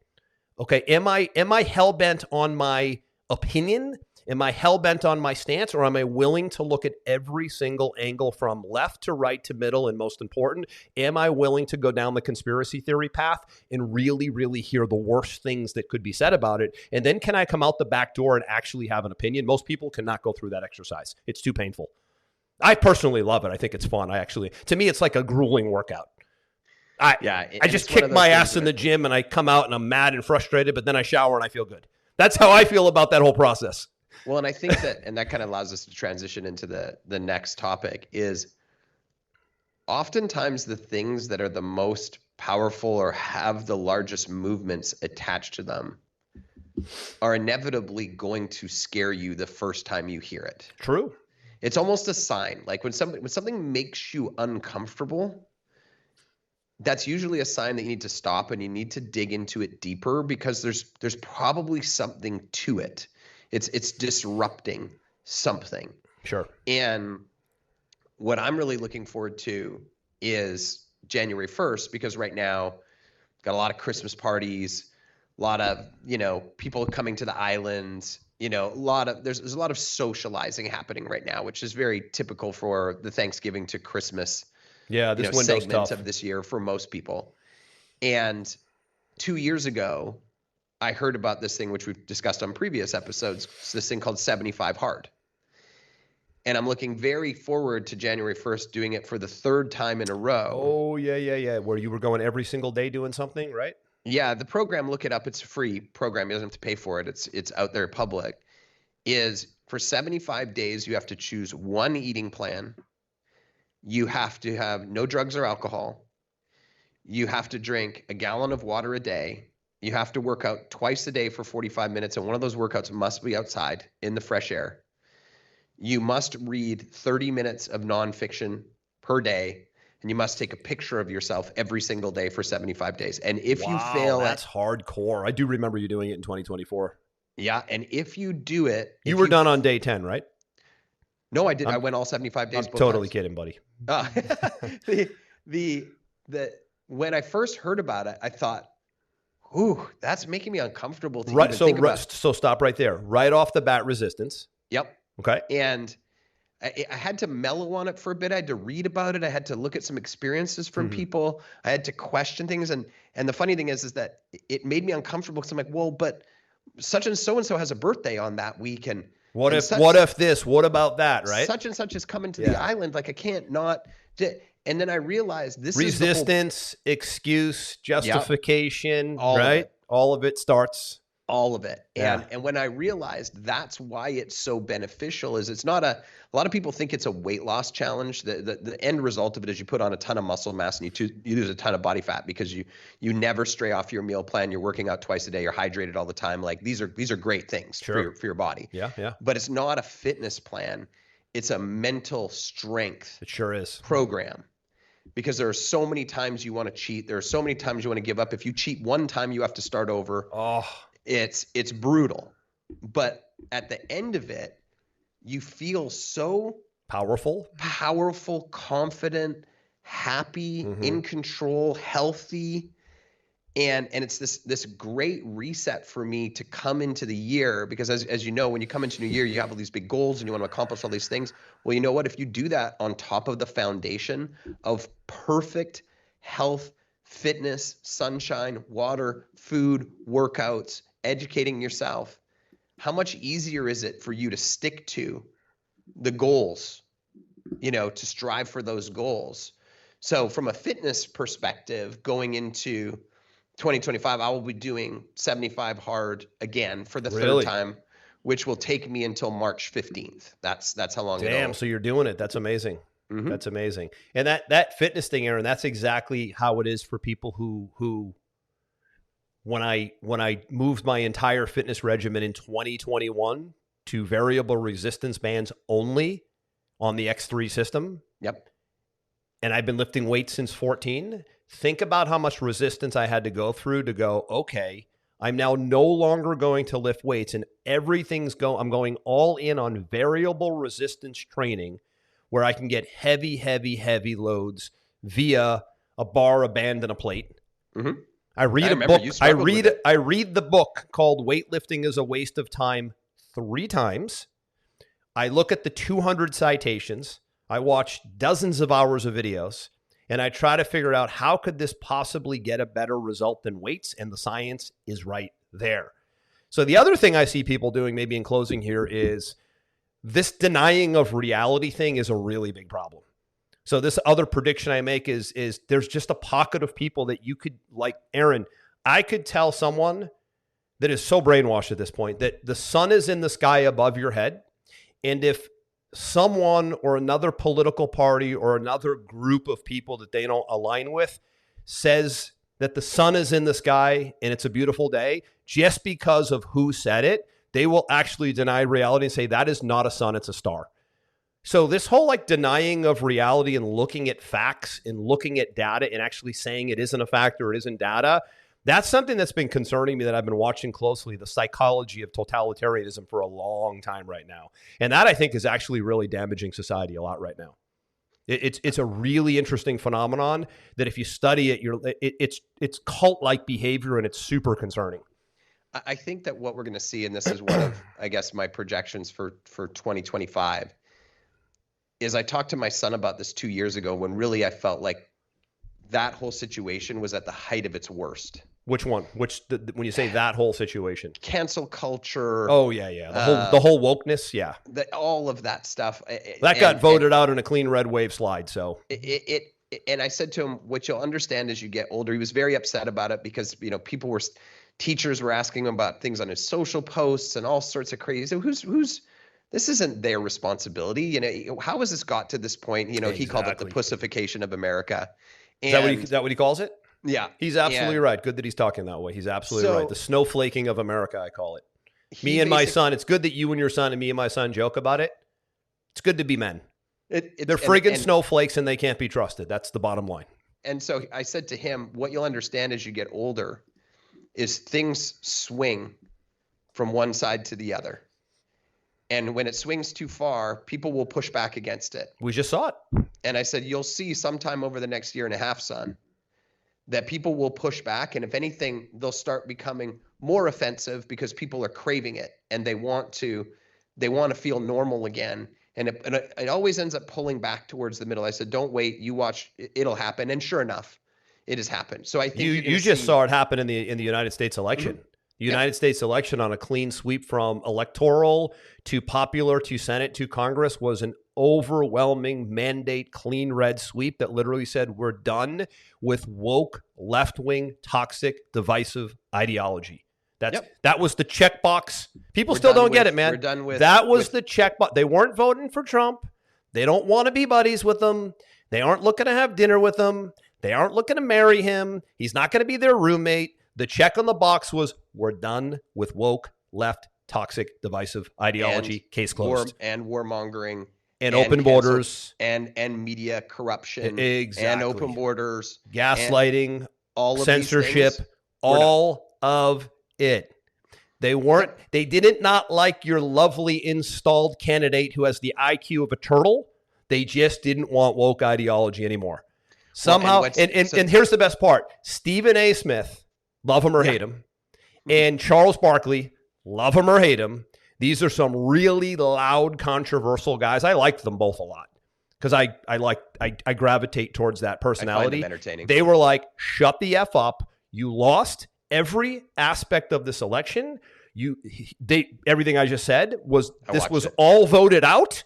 Okay. Am I hell-bent on my opinion? Am I hell-bent on my stance, or am I willing to look at every single angle from left to right to middle? And most important, am I willing to go down the conspiracy theory path and really, really hear the worst things that could be said about it? And then can I come out the back door and actually have an opinion? Most people cannot go through that exercise. It's too painful. I personally love it. I think it's fun. To me, it's like a grueling workout. I just kick my ass in the gym and I come out and I'm mad and frustrated, but then I shower and I feel good. That's how I feel about that whole process. Well, and I think that kind of allows us to transition into the next topic is oftentimes the things that are the most powerful or have the largest movements attached to them are inevitably going to scare you the first time you hear it. True. It's almost a sign. Like when something makes you uncomfortable, that's usually a sign that you need to stop and you need to dig into it deeper, because there's probably something to it. It's disrupting something. Sure. And what I'm really looking forward to is January 1st, because right now got a lot of Christmas parties, a lot of, people coming to the islands, there's a lot of socializing happening right now, which is very typical for the Thanksgiving to Christmas window's segment tough of this year for most people. And 2 years ago, I heard about this thing, which we've discussed on previous episodes. It's this thing called 75 Hard. And I'm looking very forward to January 1st doing it for the third time in a row. Oh, yeah. Where you were going every single day doing something, right? Yeah, the program, look it up. It's a free program. You don't have to pay for it. It's out there public. Is for 75 days, you have to choose one eating plan. You have to have no drugs or alcohol. You have to drink a gallon of water a day. You have to work out twice a day for 45 minutes, and one of those workouts must be outside in the fresh air. You must read 30 minutes of nonfiction per day, and you must take a picture of yourself every single day for 75 days. And if you fail, that's hardcore. I do remember you doing it in 2024. Yeah, and if you do it, you were done on day 10, right? No, I did. I went all 75 days. I'm totally kidding, buddy. When I first heard about it, I thought, ooh, that's making me uncomfortable to even think about. So stop right there. Right off the bat, resistance. Yep. Okay. And I had to mellow on it for a bit. I had to read about it. I had to look at some experiences from people. I had to question things. And the funny thing is that it made me uncomfortable, because I'm like, well, but such and so has a birthday on that week. And what if this? What about that? Right? Such and such is coming to the island. Like, I can't not. And then I realized this resistance, excuse, justification, all right? All of it starts. All of it. Yeah. And when I realized that's why it's so beneficial, is it's not a lot of people think it's a weight loss challenge. The end result of it is you put on a ton of muscle mass and you lose a ton of body fat, because you never stray off your meal plan. You're working out twice a day. You're hydrated all the time. Like, these are great things for your body. Yeah. But it's not a fitness plan. It's a mental strength. It sure is. Program. Because there are so many times you want to cheat. There are so many times you want to give up. If you cheat one time, you have to start over. Oh, it's brutal. But at the end of it, you feel so powerful, confident, happy, in control, healthy. And it's this great reset for me to come into the year, because as you know, when you come into New Year, you have all these big goals and you want to accomplish all these things. Well, you know what? If you do that on top of the foundation of perfect health, fitness, sunshine, water, food, workouts, educating yourself, how much easier is it for you to stick to the goals to strive for those goals. So from a fitness perspective, going into 2025, I will be doing 75 hard again for the Really? third time, which will take me until March 15th. That's how long. Damn. So you're doing it. That's amazing. Mhm. That's amazing. And that fitness thing, Aaron, that's exactly how it is for people who when I moved my entire fitness regimen in 2021 to variable resistance bands only on the X3 system. Yep. And I've been lifting weights since 14. Think about how much resistance I had to go through to go, okay, I'm now no longer going to lift weights and I'm going all in on variable resistance training where I can get heavy, heavy, heavy loads via a bar, a band, and a plate. Mm-hmm. I read a book. I read the book called Weightlifting is a Waste of Time 3 times. I look at the 200 citations. I watch dozens of hours of videos, and I try to figure out how could this possibly get a better result than weights, and the science is right there. So the other thing I see people doing, maybe in closing here, is this denying of reality thing is a really big problem. So this other prediction I make is there's just a pocket of people that you could, like Aaron, I could tell someone that is so brainwashed at this point that the sun is in the sky above your head. And if someone or another political party or another group of people that they don't align with says that the sun is in the sky and it's a beautiful day, just because of who said it, they will actually deny reality and say that is not a sun, it's a star. So this whole like denying of reality and looking at facts and looking at data and actually saying it isn't a fact or it isn't data, that's something that's been concerning me that I've been watching closely, the psychology of totalitarianism for a long time right now. And that I think is actually really damaging society a lot right now. It's a really interesting phenomenon that if you study it, it's cult-like behavior and it's super concerning. I think that what we're going to see, and this is one of, I guess, my projections for 2025, is I talked to my son about this 2 years ago when really I felt like that whole situation was at the height of its worst. Which one? When you say that whole situation? Cancel culture. Oh, yeah. The whole wokeness, yeah. All of that stuff. That got voted out in a clean red wave slide, so. And I said to him, what you'll understand as you get older, he was very upset about it because, teachers were asking him about things on his social posts and all sorts of crazy. So this isn't their responsibility. How has this got to this point? Exactly. He called it the pussification of America. And, is that what he calls it? Yeah. He's absolutely right. Good that he's talking that way. He's absolutely right. The snowflaking of America, I call it. Me and my son. It's good that you and your son and me and my son joke about it. It's good to be men. They're friggin' snowflakes and they can't be trusted. That's the bottom line. And so I said to him, what you'll understand as you get older is things swing from one side to the other. And when it swings too far, people will push back against it. We just saw it. And I said, you'll see sometime over the next year and a half, son, that people will push back. And if anything, they'll start becoming more offensive because people are craving it and they want to feel normal again. And it always ends up pulling back towards the middle. I said, don't wait. You watch. It'll happen. And sure enough, it has happened. So I think you just saw it happen in the United States election. Mm-hmm. The United States election on a clean sweep from electoral to popular to Senate to Congress was an overwhelming mandate clean red sweep that literally said we're done with woke, left-wing, toxic, divisive ideology. That was the checkbox. People still don't get it, man. We're done with that was the checkbox. They weren't voting for Trump. They don't want to be buddies with him. They aren't looking to have dinner with him. They aren't looking to marry him. He's not going to be their roommate. The check on the box was, we're done with woke, left, toxic, divisive ideology. Case closed. And warmongering. And open borders. And media corruption. Exactly. And open borders. Gaslighting. All of censorship. All of it. They didn't not like your lovely installed candidate who has the IQ of a turtle. They just didn't want woke ideology anymore. Somehow. And here's the best part. Stephen A. Smith. Love him or hate him. And Charles Barkley, love him or hate him. These are some really loud, controversial guys. I like them both a lot because I gravitate towards that personality. I find them entertaining. They were like, shut the F up. You lost every aspect of this election. Everything I just said was all voted out.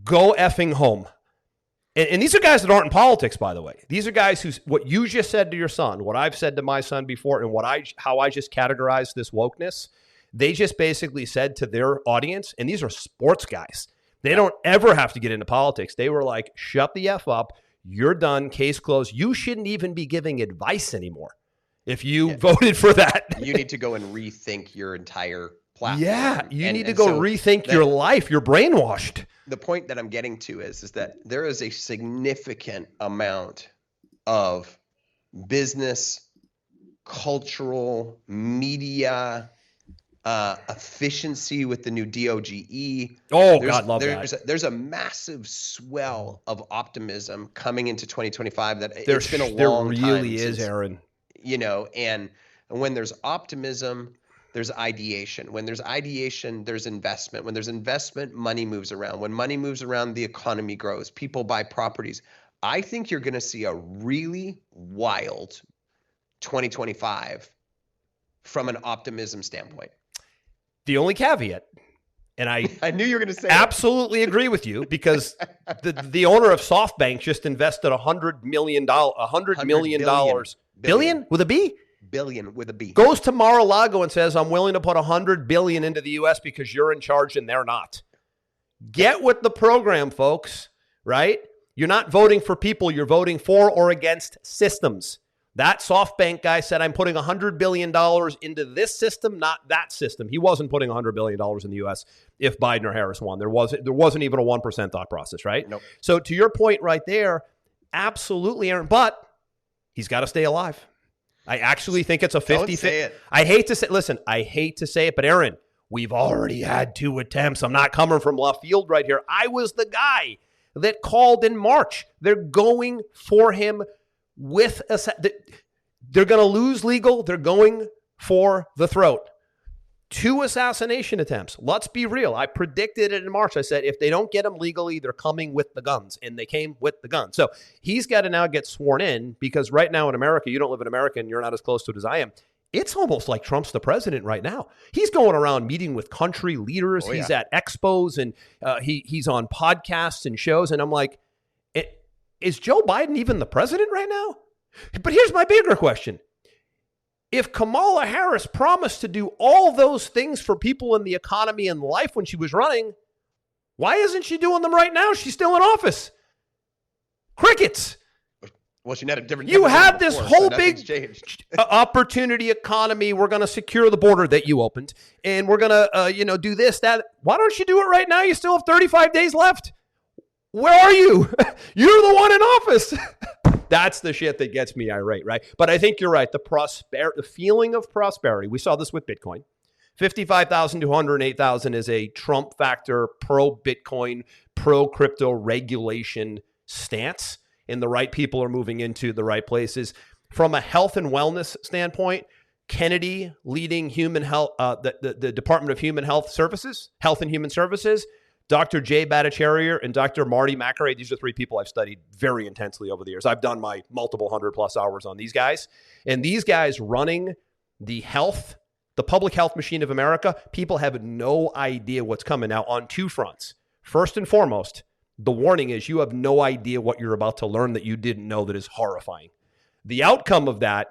Go effing home. And these are guys that aren't in politics, by the way. These are guys who, what you just said to your son, what I've said to my son before, and how I just categorized this wokeness, they just basically said to their audience, and these are sports guys. They don't ever have to get into politics. They were like, shut the F up. You're done. Case closed. You shouldn't even be giving advice anymore if you voted for that. You need to go and rethink your entire platform. Yeah, you need to go rethink your life. You're brainwashed. The point that I'm getting to is that there is a significant amount of business, cultural, media, efficiency with the new DOGE. God, love that. There's a massive swell of optimism coming into 2025 that it's been a long time. There really is, Aaron. And when there's optimism, there's ideation. When there's ideation, there's investment. When there's investment, money moves around. When money moves around, the economy grows. People buy properties. I think you're going to see a really wild 2025 from an optimism standpoint. The only caveat, and I knew you were going to say absolutely agree with you, because the owner of SoftBank just invested $100 million billion with a B? Billion with a B. Goes to Mar-a-Lago and says, I'm willing to put $100 billion into the U.S. because you're in charge and they're not. Get with the program, folks, right? You're not voting for people. You're voting for or against systems. That SoftBank guy said, I'm putting $100 billion into this system, not that system. He wasn't putting $100 billion in the U.S. if Biden or Harris won. There wasn't even a 1% thought process, right? Nope. So to your point right there, absolutely, Aaron, but he's got to stay alive. I actually think it's a 50-50. I hate to say it, but Aaron, we've already had 2 attempts. I'm not coming from left field right here. I was the guy that called in March. They're going for him with they're going to lose legal. They're going for the throat. 2 assassination attempts. Let's be real. I predicted it in March. I said, if they don't get him legally, they're coming with the guns. And they came with the guns. So he's got to now get sworn in, because right now in America, you don't live in America and you're not as close to it as I am. It's almost like Trump's the president right now. He's going around meeting with country leaders. Oh, yeah. He's at expos and he's on podcasts and shows. And I'm like, is Joe Biden even the president right now? But here's my bigger question. If Kamala Harris promised to do all those things for people in the economy and life when she was running, why isn't she doing them right now? She's still in office. Crickets. Well, she had a different. You had this whole big opportunity economy. We're going to secure the border that you opened, and we're going to, do this, that. Why don't you do it right now? You still have 35 days left. Where are you? You're the one in office. That's the shit that gets me irate, right? But I think you're right. The feeling of prosperity. We saw this with Bitcoin. 55,000 to 108,000 is a Trump factor, pro-Bitcoin, pro-crypto regulation stance. And the right people are moving into the right places. From a health and wellness standpoint, Kennedy leading human health, the Department of Health and Human Services, Dr. Jay Bhattacharya and Dr. Marty Makary. These are 3 people I've studied very intensely over the years. I've done my multiple 100+ hours on these guys. And these guys running the public health machine of America, people have no idea what's coming now on 2 fronts. First and foremost, the warning is you have no idea what you're about to learn that you didn't know, that is horrifying. The outcome of that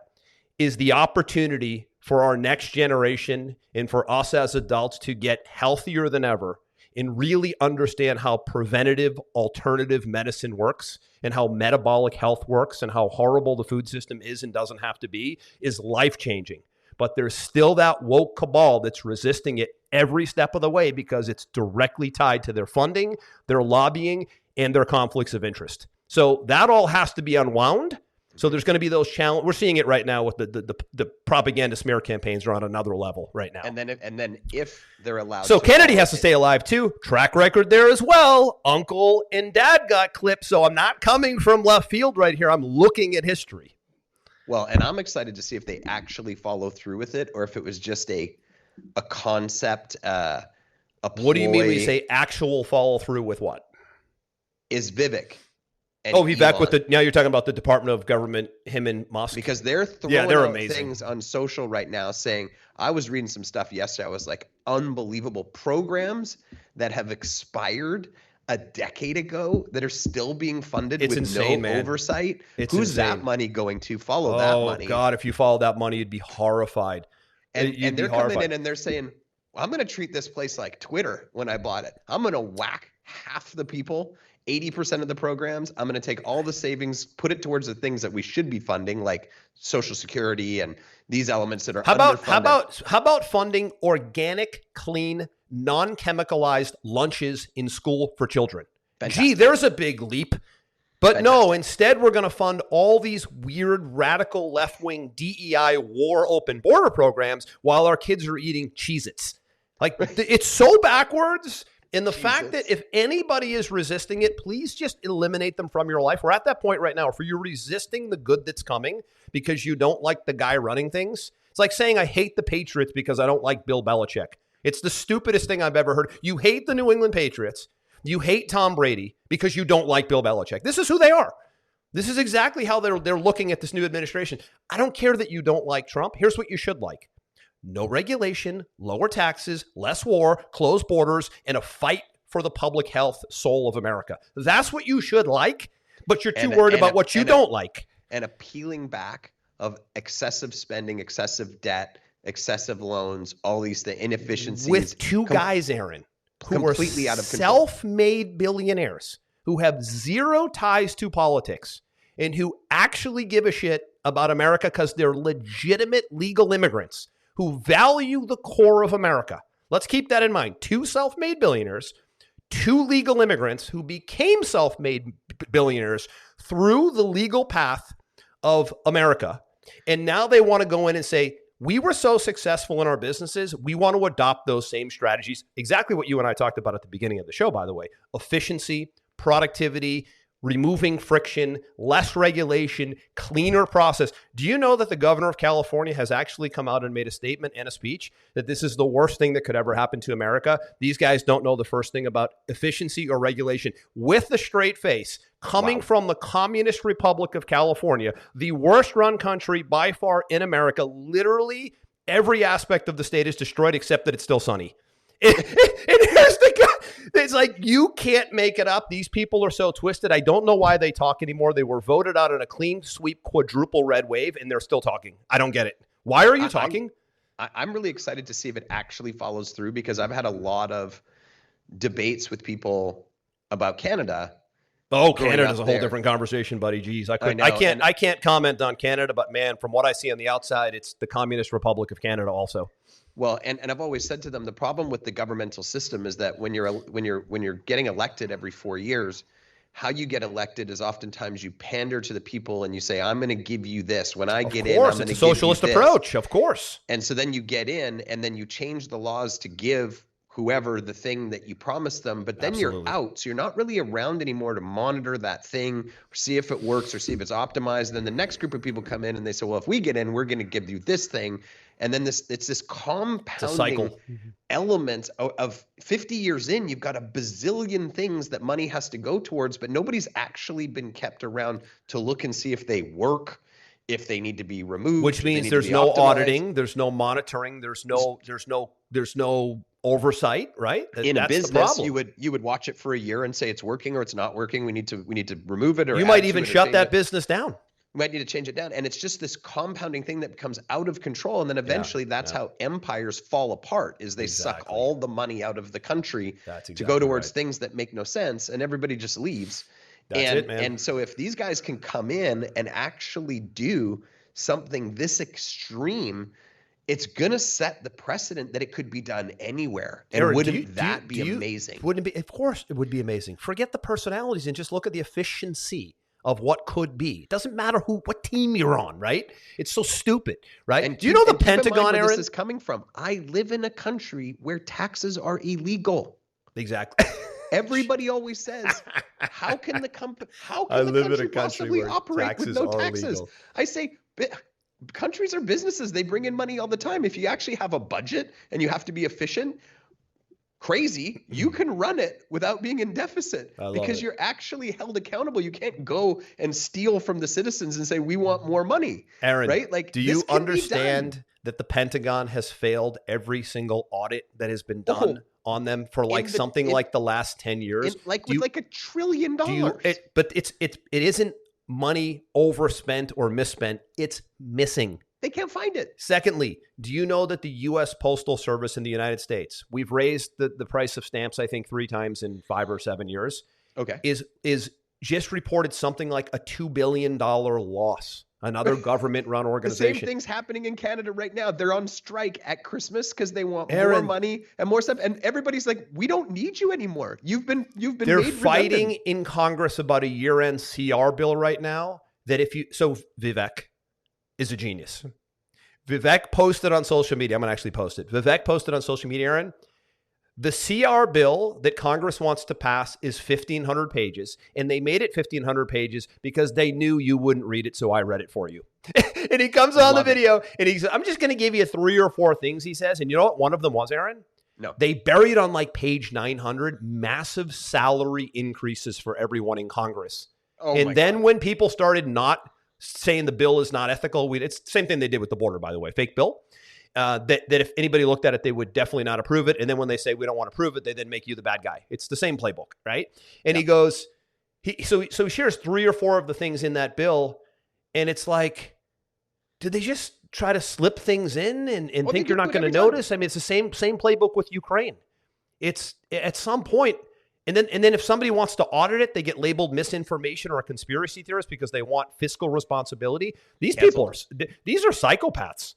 is the opportunity for our next generation and for us as adults to get healthier than ever and really understand how preventative alternative medicine works and how metabolic health works and how horrible the food system is and doesn't have to be, is life-changing. But there's still that woke cabal that's resisting it every step of the way because it's directly tied to their funding, their lobbying, and their conflicts of interest. So that all has to be unwound. So there's going to be those challenges. We're seeing it right now with the propaganda smear campaigns are on another level right now. And then if they're allowed. So Kennedy has to stay alive too. Track record there as well. Uncle and dad got clipped. So I'm not coming from left field right here. I'm looking at history. Well, and I'm excited to see if they actually follow through with it, or if it was just a concept. A ploy. What do you mean when you say actual follow through with what? Is Vivek? He's back with now you're talking about the Department of Government, him and Musk. Because they're throwing out things on social right now saying, I was reading some stuff yesterday. I was like, unbelievable programs that have expired a decade ago that are still being funded It's with insane, no man. oversight? It's Who's insane. that money going to? Follow that money. Oh God, if you followed that money, you'd be horrified. And they're coming in and they're saying, well, I'm going to treat this place like Twitter when I bought it. I'm going to whack half the people, 80% of the programs. I'm going to take all the savings, put it towards the things that we should be funding, like Social Security and these elements that are underfunded. How about funding organic, clean, non-chemicalized lunches in school for children? Fantastic. Gee, there's a big leap. But Fantastic. No, instead we're going to fund all these weird radical left-wing DEI war open border programs while our kids are eating Cheez-Its. Like, it's so backwards. And the fact that if anybody is resisting it, please just eliminate them from your life. We're at that point right now. If you're resisting the good that's coming because you don't like the guy running things, it's like saying I hate the Patriots because I don't like Bill Belichick. It's the stupidest thing I've ever heard. You hate the New England Patriots. You hate Tom Brady because you don't like Bill Belichick. This is who they are. This is exactly how they're looking at this new administration. I don't care that you don't like Trump. Here's what you should like. No regulation, lower taxes, less war, closed borders, and a fight for the public health soul of America. That's what you should like, but you're too worried about what you don't like. And a peeling back of excessive spending, excessive debt, excessive loans, all these inefficiencies. With two guys, Aaron, who are completely out of control. Self-made billionaires who have zero ties to politics and who actually give a shit about America because they're legitimate legal immigrants who value the core of America. Let's keep that in mind. Two self-made billionaires, two legal immigrants who became self-made billionaires through the legal path of America. And now they want to go in and say, we were so successful in our businesses, we want to adopt those same strategies. Exactly what you and I talked about at the beginning of the show, by the way. Efficiency, productivity, removing friction, less regulation, cleaner process. Do you know that the governor of California has actually come out and made a statement and a speech that this is the worst thing that could ever happen to America? These guys don't know the first thing about efficiency or regulation. With a straight face, coming from the Communist Republic of California, the worst run country by far in America, literally every aspect of the state is destroyed except that it's still sunny. And here's the guy. It's like, you can't make it up. These people are so twisted. I don't know why they talk anymore. They were voted out in a clean sweep quadruple red wave, and they're still talking. I don't get it. Why are you talking? I'm really excited to see if it actually follows through, because I've had a lot of debates with people about Canada. Oh, Canada's a whole different conversation, buddy. Jeez, I can't comment on Canada, but man, from what I see on the outside, it's the Communist Republic of Canada also. Well, and I've always said to them, the problem with the governmental system is that when you're getting elected every 4 years, how you get elected is oftentimes you pander to the people and you say, I'm going to give you this. When I get in, I'm going to give you this. Of course, it's a socialist approach, of course. And so then you get in and then you change the laws to give whoever the thing that you promised them, but then you're out. So you're not really around anymore to monitor that thing or see if it works or see if it's optimized. Then the next group of people come in and they say, well, if we get in, we're going to give you this thing. And then it's this compounding element of 50 years in, you've got a bazillion things that money has to go towards, but nobody's actually been kept around to look and see if they work, if they need to be removed. Which means there's no auditing, there's no monitoring, there's no oversight, right? In a business, you would watch it for a year and say it's working or it's not working. We need to remove it, or you might even shut that business down. We might need to change it down. And it's just this compounding thing that becomes out of control. And then eventually that's how empires fall apart, is they suck all the money out of the country to go towards things that make no sense, and everybody just leaves. And so if these guys can come in and actually do something this extreme, it's going to set the precedent that it could be done anywhere. And Aaron, wouldn't that be amazing? Wouldn't it be? Of course it would be amazing. Forget the personalities and just look at the efficiency of what could be. It doesn't matter what team you're on, right? It's so stupid, right? And do you know the Pentagon, where Aaron? This is coming from. I live in a country where taxes are illegal. Exactly. Everybody always says, how can the country possibly operate with no taxes? Illegal. I say, countries are businesses. They bring in money all the time. If you actually have a budget and you have to be efficient, crazy, you can run it without being in deficit, because you're actually held accountable. You can't go and steal from the citizens and say, we want more money. Aaron, right? Like, do you understand that the Pentagon has failed every single audit that has been done on them for like like the last 10 years. With like $1 trillion. But it isn't money overspent or misspent. It's missing. They can't find it. Secondly, do you know that the U.S. Postal Service in the United States, we've raised the price of stamps, I think 3 times in 5 or 7 years. Okay. Is just reported something like a $2 billion loss. Another government-run organization. The same thing's happening in Canada right now. They're on strike at Christmas because they want more money and more stuff. And everybody's like, "We don't need you anymore. You've been. They're made fighting redundant." In Congress about a year-end CR bill right now. That Vivek is a genius. Vivek posted on social media. I'm gonna actually post it. Vivek posted on social media, Aaron. The CR bill that Congress wants to pass is 1,500 pages, and they made it 1,500 pages because they knew you wouldn't read it, so I read it for you. And he comes on the video, and he says, I'm just going to give you 3 or 4 things, he says. And you know what one of them was, Aaron? No. They buried on like page 900 massive salary increases for everyone in Congress. And then when people started not saying the bill is not ethical, it's the same thing they did with the border, by the way, fake bill. That if anybody looked at it, they would definitely not approve it. And then when they say we don't want to approve it, they then make you the bad guy. It's the same playbook, right? And he goes, so he shares 3 or 4 of the things in that bill, and it's like, did they just try to slip things in and think you're not going to notice? I mean, it's the same playbook with Ukraine. It's at some point, and then if somebody wants to audit it, they get labeled misinformation or a conspiracy theorist because they want fiscal responsibility. These people these are psychopaths.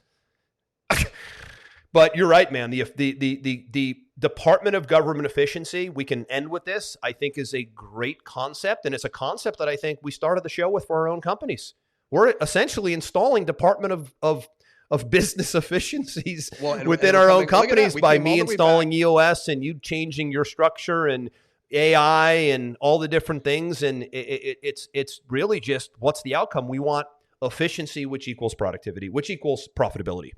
But you're right, man. The Department of Government Efficiency, we can end with this, I think is a great concept. And it's a concept that I think we started the show with for our own companies. We're essentially installing Department of Business Efficiencies within our own companies by me installing EOS and you changing your structure and AI and all the different things. And it's really just what's the outcome? We want efficiency, which equals productivity, which equals profitability.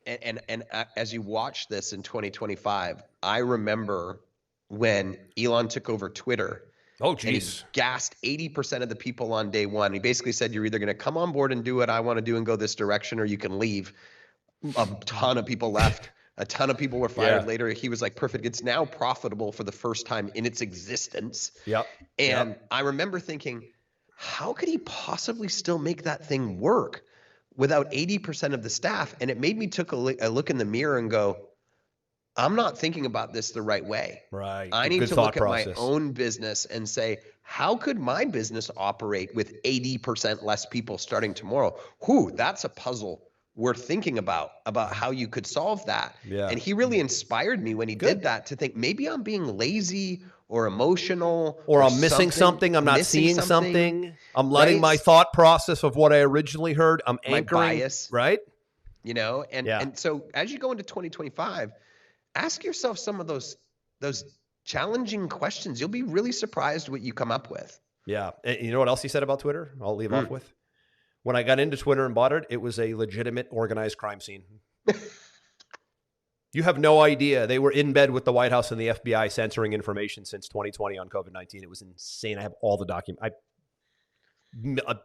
And as you watch this in 2025, I remember when Elon took over Twitter. Oh, geez. And he gassed 80% of the people on day one. He basically said, you're either going to come on board and do what I want to do and go this direction, or you can leave. A ton of people left. A ton of people were fired later. He was like, perfect. It's now profitable for the first time in its existence. Yep. And I remember thinking, how could he possibly still make that thing work without 80% of the staff? And it made me take a look in the mirror and go, I'm not thinking about this the right way. Right. I need to look at my own business and say, how could my business operate with 80% less people starting tomorrow? That's a puzzle worth thinking about how you could solve that. Yeah. And he really inspired me when he did that to think maybe I'm being lazy or emotional, or I'm missing something. I'm not seeing something. I'm letting my thought process of what I originally heard. I'm anchoring, my bias, right? And so as you go into 2025, ask yourself some of those challenging questions. You'll be really surprised what you come up with. Yeah. And you know what else he said about Twitter? I'll leave off with. When I got into Twitter and bought it, it was a legitimate organized crime scene. You have no idea. They were in bed with the White House and the FBI censoring information since 2020 on COVID-19. It was insane. I have all the documents. A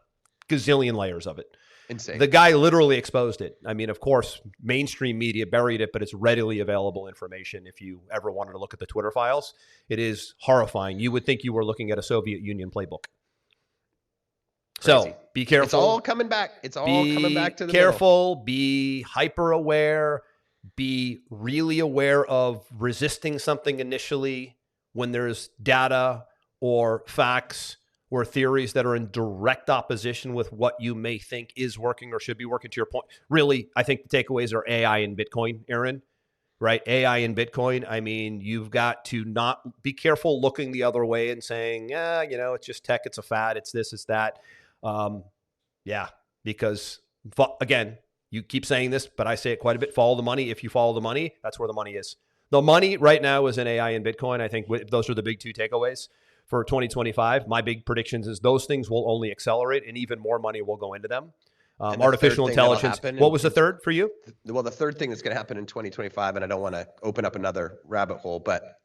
gazillion layers of it. Insane. The guy literally exposed it. I mean, of course, mainstream media buried it, but it's readily available information if you ever wanted to look at the Twitter files. It is horrifying. You would think you were looking at a Soviet Union playbook. Crazy. So be careful. It's all coming back. It's all coming back to the careful. middle. Be hyper aware. Be really aware of resisting something initially when there's data or facts or theories that are in direct opposition with what you may think is working or should be working. To your point, really, I think the takeaways are AI and Bitcoin, Aaron, right? AI and Bitcoin. I mean, you've got to not be careful looking the other way and saying, it's just tech. It's a fad. It's this, it's that. Because again, you keep saying this, but I say it quite a bit. Follow the money. If you follow the money, that's where the money is. The money right now is in AI and Bitcoin. I think those are the big 2 takeaways for 2025. My big predictions is those things will only accelerate and even more money will go into them. Artificial intelligence. What was the third for you? Well, the third thing that's going to happen in 2025, and I don't want to open up another rabbit hole, but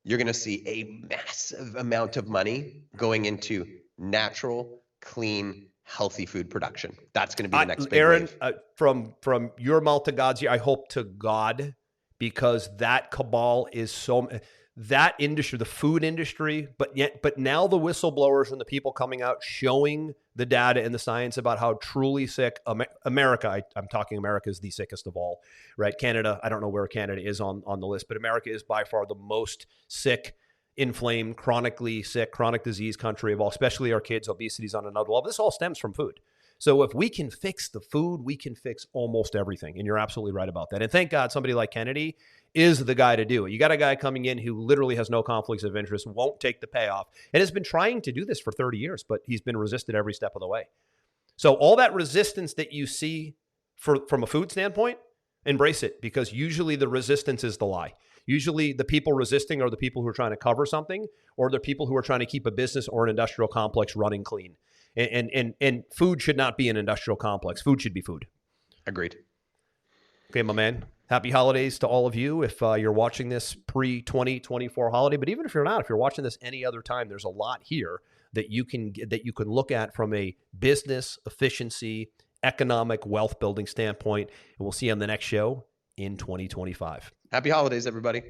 you're going to see a massive amount of money going into natural, clean, healthy food production. That's going to be the next big Aaron, wave. From your mouth to God's ear, I hope to God because that cabal is that industry, the food industry, but now the whistleblowers and the people coming out showing the data and the science about how truly sick America, I'm talking America is the sickest of all, right? Canada, I don't know where Canada is on the list, but America is by far the most sick, inflamed, chronically sick, chronic disease country of all, especially our kids. Obesity is on another level. This all stems from food. So if we can fix the food, we can fix almost everything. And you're absolutely right about that. And thank God somebody like Kennedy is the guy to do it. You got a guy coming in who literally has no conflicts of interest, won't take the payoff, and has been trying to do this for 30 years, but he's been resisted every step of the way. So all that resistance that you see from a food standpoint, embrace it, because usually the resistance is the lie. Usually the people resisting are the people who are trying to cover something, or the people who are trying to keep a business or an industrial complex running clean. And food should not be an industrial complex. Food should be food. Agreed. Okay, my man. Happy holidays to all of you. If you're watching this pre-2024 holiday, but even if you're not, if you're watching this any other time, there's a lot here that you can look at from a business efficiency, economic wealth building standpoint. And we'll see you on the next show in 2025. Happy holidays, everybody.